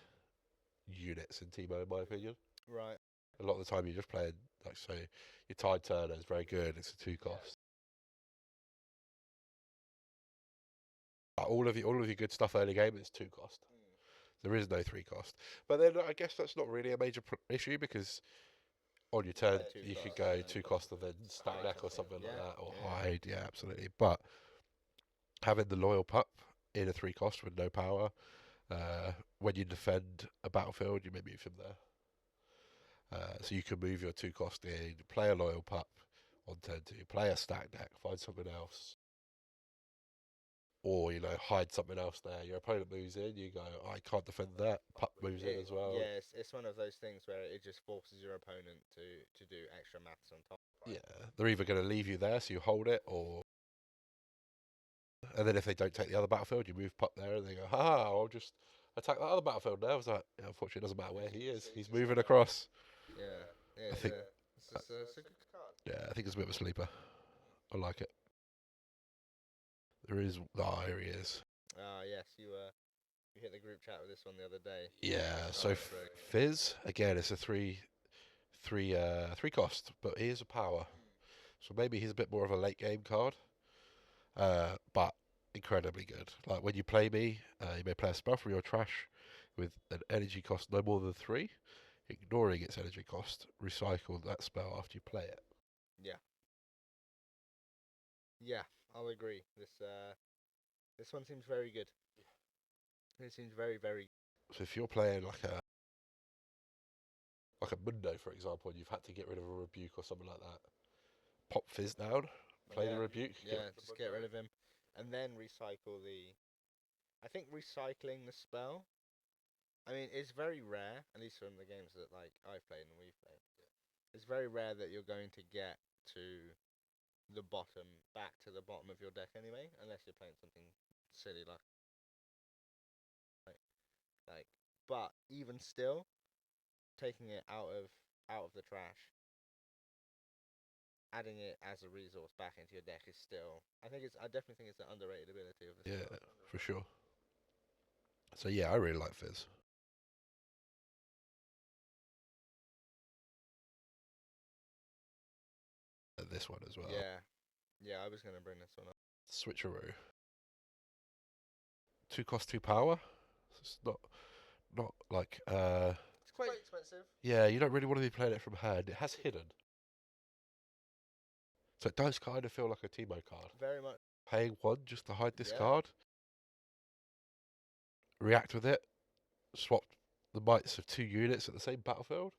units in Timo, in my opinion. Right. A lot of the time you're just playing, like, so your Tide Turner is very good, it's a 2 cost. All of your good stuff early game is 2 cost. There is no 3 cost. But then I guess that's not really a major issue because on your turn you could go 2 cost and then stack deck or something like that, or hide. Yeah, absolutely. But having the Loyal Pup in a 3 cost with no power, when you defend a battlefield, you may move him there. So you can move your 2 cost in, play a Loyal Pup on turn 2, play a stack deck, find something else. Or, hide something else there. Your opponent moves in, you go, oh, I can't defend that. Pup moves in as well. Yeah, it's one of those things where it just forces your opponent to do extra maths on top. Yeah, they're either going to leave you there so you hold it, or. And then if they don't take the other battlefield, you move Pup there and they go, I'll just attack that other battlefield now. It's like, unfortunately, it doesn't matter where he is. He's moving across. Yeah, I think. it's a good card. Yeah, I think it's a bit of a sleeper. I like it. There is. Here he is. Yes, you hit the group chat with this one the other day. Yeah, so Fizz, again, it's a three cost, but he is a power. So maybe he's a bit more of a late game card, but incredibly good. Like when you play me, you may play a spell from your trash with an energy cost no more than 3, ignoring its energy cost. Recycle that spell after you play it. Yeah, I'll agree. This one seems very good. It seems very. So if you're playing like a Mundo, for example, and you've had to get rid of a rebuke or something like that, pop Fizz down, play the rebuke. Yeah, just get rid of him, and then recycle the. I think recycling the spell. I mean, it's very rare, at least from the games that like I've played and we've played. It's very rare that you're going to get to back to the bottom of your deck anyway, unless you're playing something silly like. But even still, taking it out of the trash, adding it as a resource back into your deck is still. I definitely think it's an underrated ability of this. Yeah, for sure. So yeah, I really like Fizz. This one as well. Yeah, I was gonna bring this one up. Switcheroo. 2 cost 2 power. It's not like It's quite expensive. yeah, you don't really want to be playing it from hand. It has hidden. So it does kind of feel like a Timo card. Very much. Paying 1 just to hide this card. React with it. Swap the mites of 2 units at the same battlefield.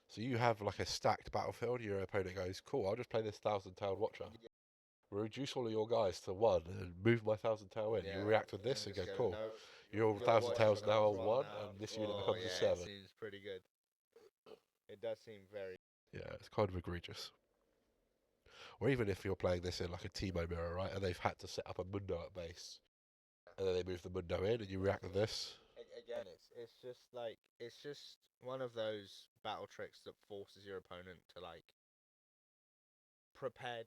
So you have like a stacked battlefield. Your opponent goes, cool, I'll just play this 1,000-town Watcher. Reduce all of your guys to 1 and move my 1,000-town in. You react with this and go, cool. No, your 1,000-town's now on 1 and this unit becomes a 7. It seems pretty good. It does seem very. Yeah, it's kind of egregious. Or even if you're playing this in like a Timo mirror, right, and they've had to set up a Mundo at base, and then they move the Mundo in, and you react with this. Again, it's just one of those battle tricks that forces your opponent to like prepare.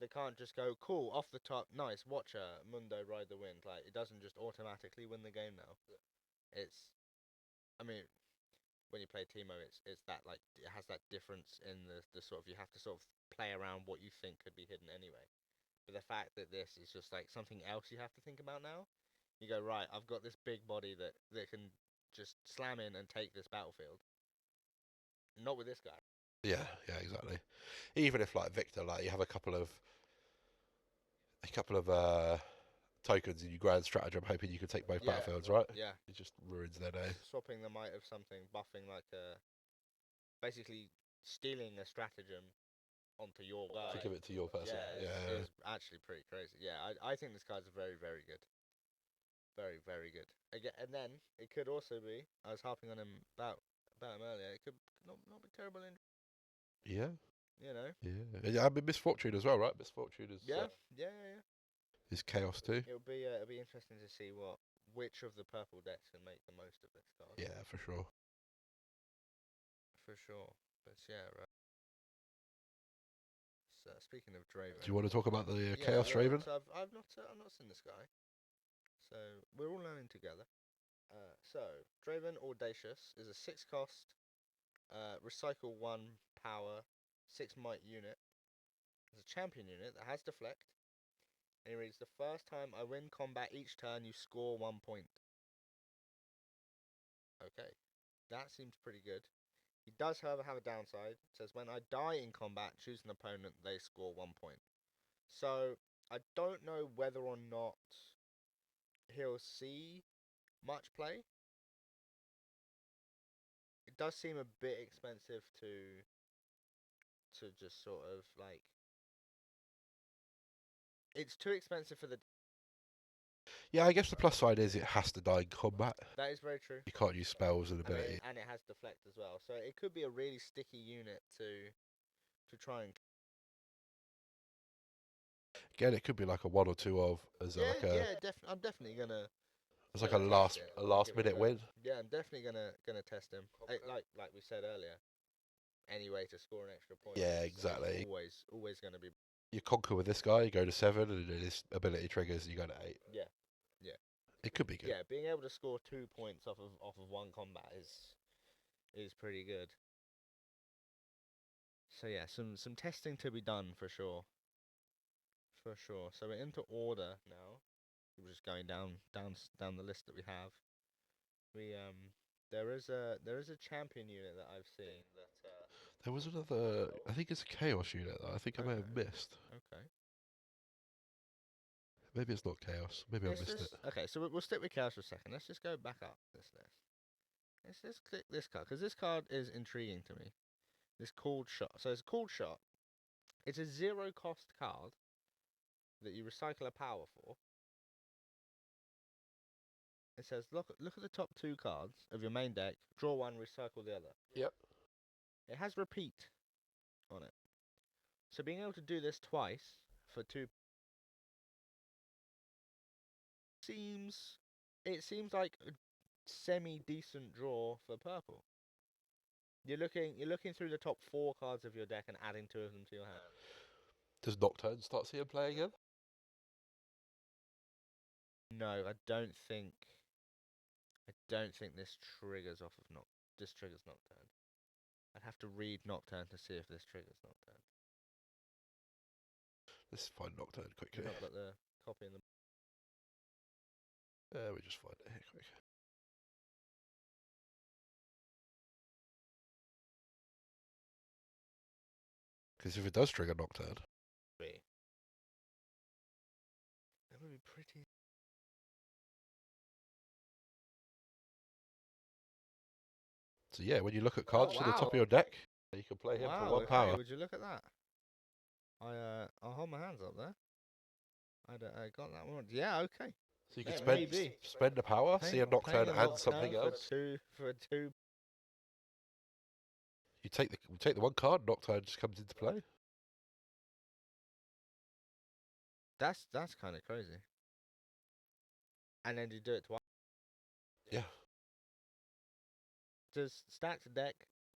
They can't just go, cool, off the top, nice, watcher, Mundo ride the wind. Like, it doesn't just automatically win the game now. It's, I mean, when you play Teemo, it's that, like, it has that difference in the sort of, you have to sort of play around what you think could be hidden anyway. But the fact that this is just, like, something else you have to think about now, you go, right, I've got this big body that can just slam in and take this battlefield. Not with this guy. Yeah, exactly. Even if like Victor, like you have a couple of tokens in your grand stratagem, hoping you can take both battlefields, right? Yeah. It just ruins their day. Swapping the might of something, buffing like basically stealing a stratagem onto your guy. To give it to your person. Yeah. Is actually pretty crazy. Yeah, I think this card's very, very good. Very, very good. Again, and then it could also be, I was harping on him about him earlier, it could not be terrible in, Yeah. you know. Yeah. I mean, Misfortune as well, right? Misfortune is Yeah. is chaos too. It'll be interesting to see which of the purple decks can make the most of this card. Yeah, for sure. For sure. But yeah, right. So speaking of Draven, Do you want to talk about the Chaos Draven? So I've not seen this guy. So we're all learning together. So Draven Audacious is a 6 cost, recycle 1 power, 6 might unit. It's a champion unit that has deflect. And he reads, the first time I win combat each turn, you score 1 point. Okay, that seems pretty good. He does, however, have a downside. It says, when I die in combat, choose an opponent, they score 1 point. So, I don't know whether or not he'll see much play. It does seem a bit expensive to just sort of, like... It's too expensive for the... Yeah, I guess the plus side is it has to die in combat. That is very true. You can't use spells and abilities. And it has deflect as well. So it could be a really sticky unit to try and... Again, it could be like a 1 or 2 of as like a I'm definitely gonna. as like a last minute win. Yeah, I'm definitely gonna test him. Like we said earlier, any way to score an extra point. Yeah, exactly. Always gonna be. You conquer with this guy, you go to 7, and then his ability triggers, and you go to 8. Yeah. It could be good. Yeah, being able to score 2 points off of 1 combat is pretty good. So yeah, some testing to be done for sure. For sure. So we're into order now. We're just going down the list that we have. There is a champion unit that I've seen that. There was another. I think it's a chaos unit that I think I may have missed. Okay. Maybe it's not chaos. Maybe I missed it. Okay, so we'll stick with chaos for a second. Let's just go back up this list. Let's just click this card because this card is intriguing to me. This Called Shot. So it's Called Shot. It's a 0 cost card that you recycle a power for. It says, look at the top 2 cards of your main deck. Draw 1, recycle the other. Yep. It has repeat on it. So being able to do this twice for 2 seems like a semi-decent draw for purple. You're looking through the top 4 cards of your deck and adding 2 of them to your hand. Does Nocturne start seeing play again? No, I don't think this triggers off of this triggers Nocturne. I'd have to read Nocturne to see if this triggers Nocturne. Let's find Nocturne quickly. You've not got the copy in the... We just find it here quick. Because if it does trigger Nocturne... That would be pretty... So yeah, when you look at cards to the top of your deck, you can play him for 1 power. Would you look at that? I'll hold my hands up there. I got that one. Yeah, okay. So you can spend a power, see a Nocturne and something else. For two. You take the 1 card, Nocturne just comes into play. That's kind of crazy. And then you do it twice. Yeah. Just stack the deck,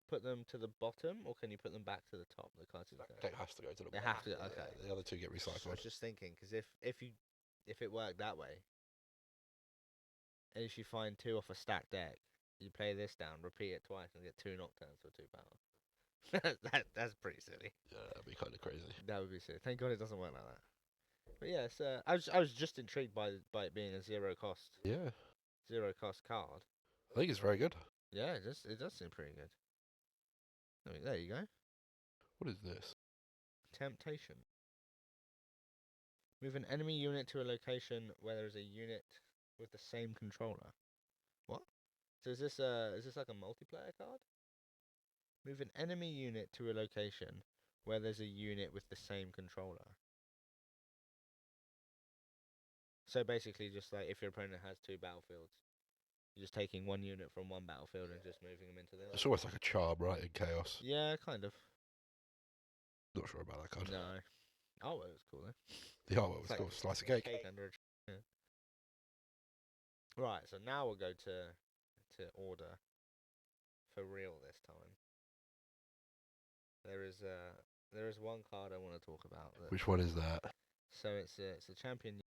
put them to the bottom, or can you put them back to the top? The cards. Deck has to go to the They bottom. have to. Okay. Yeah, the other two get So I recycled. was just thinking, because if it worked that way, and if you find 2 off a stacked deck, you play this down, repeat it twice, and get 2 Nocturnes for 2 power. That's pretty silly. Yeah, that'd be kind of crazy. That would be silly. Thank God it doesn't work like that. But yeah, I was just intrigued by it being a zero cost card. I think it's very good. Yeah, it does seem pretty good. I mean, there you go. What is this? Temptation. Move an enemy unit to a location where there is a unit with the same controller. What? So is this like a multiplayer card? Move an enemy unit to a location where there's a unit with the same controller. So basically, just like if your opponent has 2 battlefields, you're just taking 1 unit from one battlefield and just moving them into the other. It's almost like a charm, right, in Chaos. Yeah, kind of. Not sure about that card. No. Oh, well, it was cool though. The artwork was cool. Slice of cake. Under a yeah. Right, so now we'll go to order for real this time. There is one card I want to talk about. Which one is that? So it's a champion.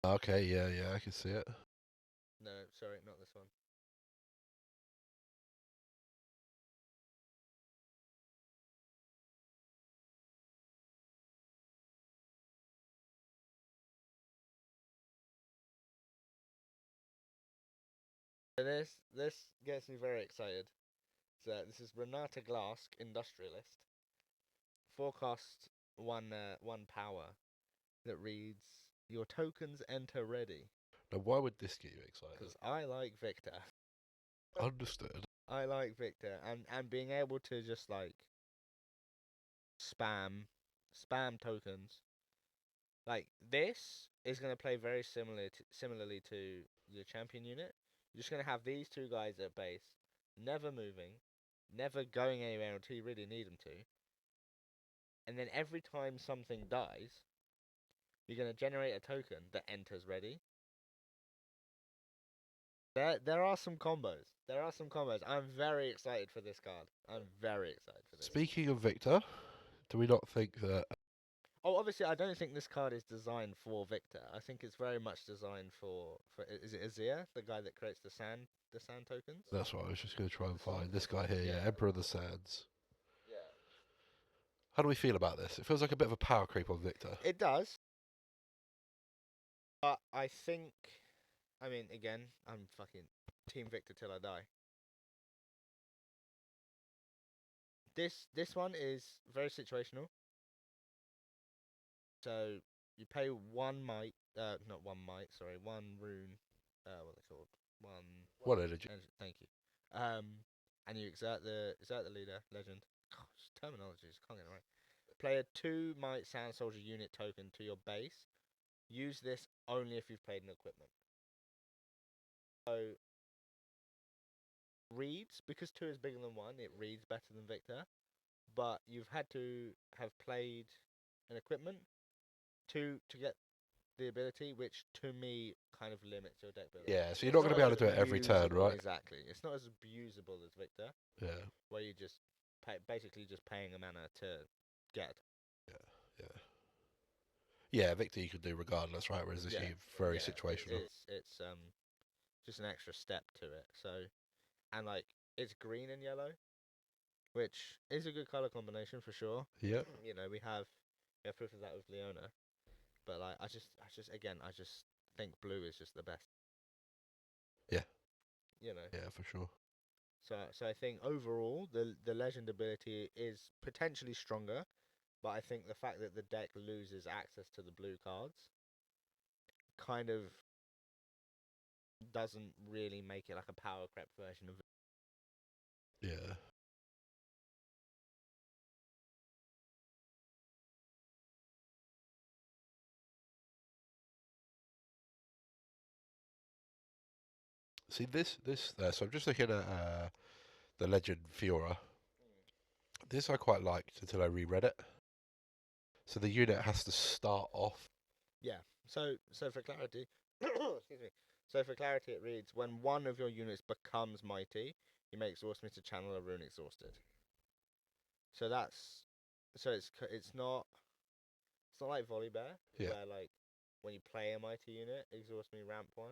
Okay, yeah, I can see it. No, sorry, not this one. So this gets me very excited. So this is Renata Glask, Industrialist. Forecast one power that reads, "Your tokens enter ready." Now, why would this get you excited? Because I like Victor. Understood. I like Victor, and being able to just like spam tokens. Like this is gonna play very similarly to your champion unit. You're just gonna have these 2 guys at base, never moving, never going anywhere until you really need them to. And then every time something dies, you're gonna generate a token that enters ready. There are some combos. I'm very excited for this card. I'm very excited for this. Speaking of Victor, do we not think that... Oh, obviously, I don't think this card is designed for Victor. I think it's very much designed for is it Azir, the guy that creates the sand tokens? That's what I was just going to try and find. This guy here, yeah, Emperor of the Sands. Yeah. How do we feel about this? It feels like a bit of a power creep on Victor. It does. But I think, I mean, again, I'm fucking Team Victor till I die. This one is very situational. So you pay 1 might, not 1 might, sorry, 1 rune, what are they called? One energy. Thank you. And you exert the leader, legend. Gosh, terminologies, can't get it right. Play a 2 might sand soldier unit token to your base. Use this only if you've played an equipment. So reads, because 2 is bigger than 1, it reads better than Victor. But you've had to have played an equipment to get the ability, which to me kind of limits your deck building. Yeah, so you're not going to be able to do it every turn, right? Exactly. It's not as abusable as Victor. Yeah. Where you just basically just paying a mana to get. Yeah, Victor you could do regardless, right? Whereas this is very situational. It's just an extra step to it. So, and like it's green and yellow, which is a good color combination for sure. Yeah. You know, we have proof of that with Leona. But like, I just think blue is just the best. Yeah. You know. Yeah, for sure. So I think overall the legend ability is potentially stronger, but I think the fact that the deck loses access to the blue cards kind of doesn't really make it like a power crept version of it. Yeah. See this so I'm just looking at the Legend Fiora. This I quite liked until I reread it. So the unit has to start off. Yeah. So for clarity, excuse me. So for clarity, it reads: when one of your units becomes mighty, you may exhaust me to channel a rune exhausted. So that's it's not like Volibear, Yeah. where like when you play a mighty unit, exhaust me ramp 1,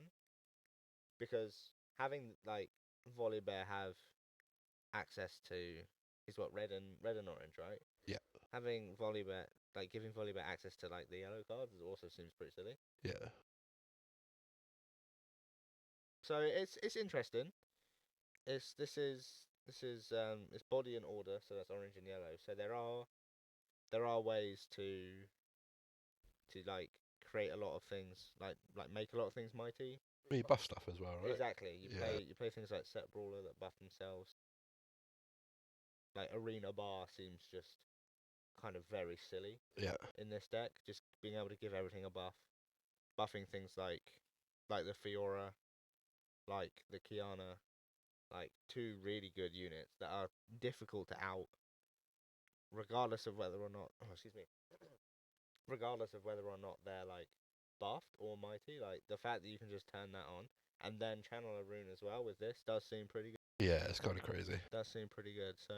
because having like Volibear have access to is what red and orange, right? Yeah. Having Volibear like giving Volibear access to like the yellow cards also seems pretty silly. Yeah. So it's interesting. It's body and order, so that's orange and yellow. So there are ways to like create a lot of things, like make a lot of things mighty. You buff stuff as well, right? Exactly. Yeah. You play things like set brawler that buff themselves. Like arena bar seems just kind of very silly Yeah. in this deck. Just being able to give everything a buff, buffing things like the Fiora, like the Kiana, like two really good units that are difficult to out, regardless of whether or not. Oh, excuse me. Regardless of whether or not they're like buffed or mighty, like the fact that you can just turn that on and then channel a rune as well with this does seem pretty good. Yeah, it's kind of crazy. Does seem pretty good. So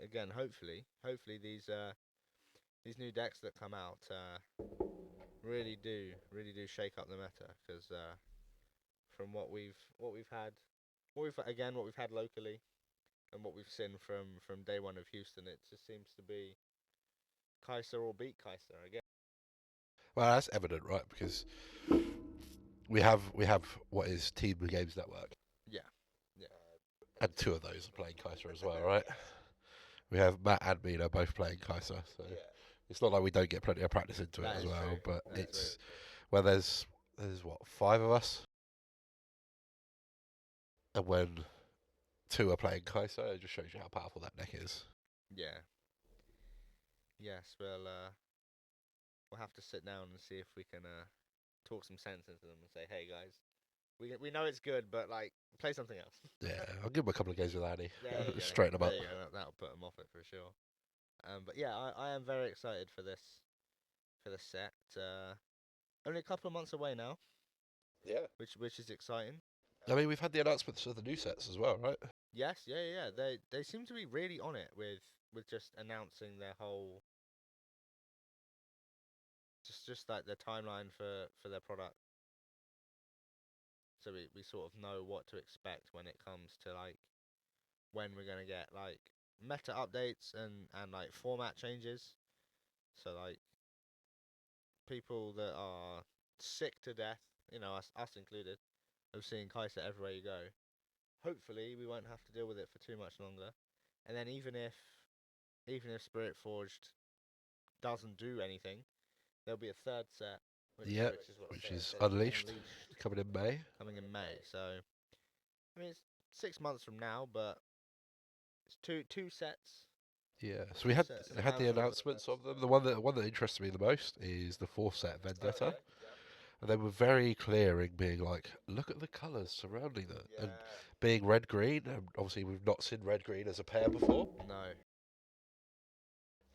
again, hopefully these new decks that come out really do shake up the meta, because from what we've had locally and what we've seen from day one of Houston, it just seems to be Kaiser or beat Kaiser again. Well, that's evident, right? Because we have what is Team Games Network, Yeah, yeah, and two of those are playing Kaiser as well, right? We have Matt and Mina both playing Kaiser, so yeah. it's not like we don't get plenty of practice into it That as is well. true. But That is it's well, there's what, 5 of us, and when two are playing Kaiser, it just shows you how powerful that deck is. Yeah. Yes. We'll have to sit down and see if we can talk some sense into them and say, hey guys, we know it's good, but like play something else. Yeah, I'll give him a couple of games with Annie, There you go. straighten him up. There you go. That'll put them off it for sure. But yeah, I am very excited for this set. Only a couple of months away now, Yeah. which is exciting. I mean, we've had the announcements of the new sets as well, right? Yes, yeah. They seem to be really on it with just announcing their whole just like their timeline for their product. So we sort of know what to expect when it comes to like when we're gonna get like meta updates and like format changes. So like people that are sick to death, us included, of seeing Kaiser everywhere you go. Hopefully we won't have to deal with it for too much longer. And then even if Spiritforged doesn't do anything, there'll be a third set, Yeah, which is what which it is says, Unleashed, coming in May. coming in May. So I mean it's 6 months from now, but it's two sets. Yeah, so we had Sets we had the announced. announcements of them. The one that interested me the most is the 4th set Vendetta, Okay. and they were very clear in being like, look at the colours surrounding them, Yeah. and being red green. And obviously, we've not seen red green as a pair before. No.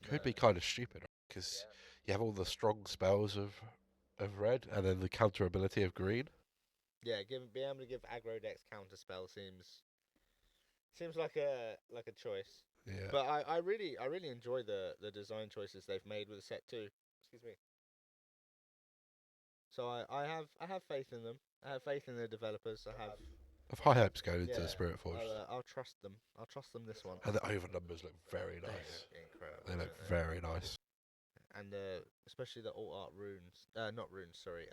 Could be kind of stupid because you have all the strong spells of red, and then the counter ability of green. Yeah, being able to give aggro decks counter spell seems like a choice. Yeah, But I really enjoy the design choices they've made with the set too. Excuse me. So I have faith in them. I have faith in the developers. I have of high hopes going into yeah. Spiritforged, I'll trust them. I'll trust them this one. and the over numbers look very They nice. look incredible. They look don't very nice. And especially the alt art runes. Not runes. Sorry.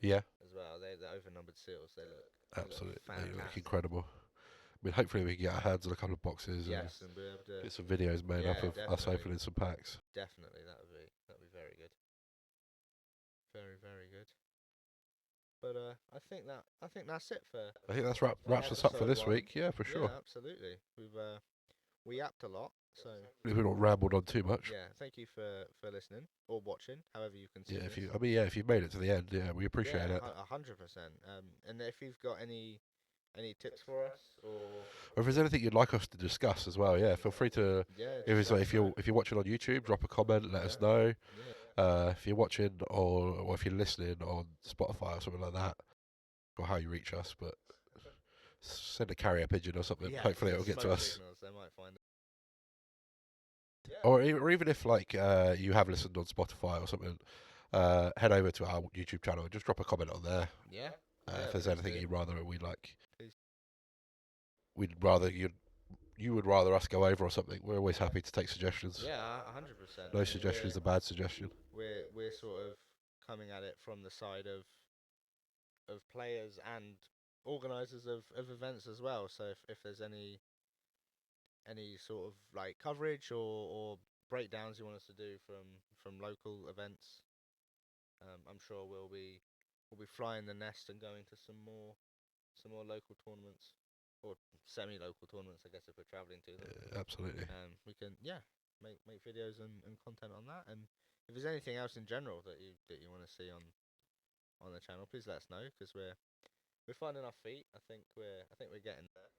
Yeah, As well. The overnumbered seals. They look absolutely. They look fantastic. incredible. I mean, hopefully we can get our hands on a couple of boxes Yes, and be able and to get some videos made up Yeah, of us definitely. opening some packs. definitely that'd be very good. Very good. But I think that's it for I think that's wraps us up for episode this 1. week. Yeah, for sure. Yeah, absolutely. We yapped a lot, so We've not rambled on too much. yeah. Thank you for listening or watching, however you consume Yeah, this. if you've made it to the end, yeah, we appreciate it. 100%. And if you've got any tips for us, or Or if there's anything you'd like us to discuss as well, yeah, feel free to. yeah, If just it's let like us know. if you're watching on YouTube, drop a comment, let us Yeah. know. Yeah. If you're watching or if you're listening on Spotify or something like that, or how you reach us, but send a carrier pigeon or something. Yeah, Hopefully it'll smoke get to us. signals, they might find it. Yeah. Or even if like you have listened on Spotify or something, head over to our YouTube channel and just drop a comment on there. Yeah. If there's anything do. you'd rather we like, Please. we'd rather you would rather us go over or something. We're always happy to take suggestions. Yeah, 100%. No suggestion is a bad suggestion. We're sort of coming at it from the side of players and organisers of events as well. So if there's any sort of like coverage or breakdowns you want us to do from local events, I'm sure we'll be flying the nest and going to some more local tournaments or semi-local tournaments, I guess, if we're travelling to them. Absolutely. We can make videos and content on that. And if there's anything else in general that you want to see on the channel, please let us know, because we're finding our feet. I think we're getting there.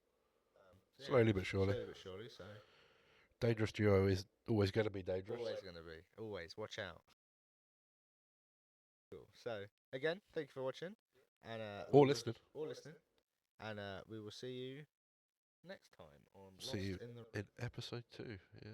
Slowly but surely. So Dangerous duo is always going to be dangerous. always going to be. Always watch out. Cool. So again, thank you for watching, and listening. And we will see you next time on See you Lost in the in episode 2. Yeah.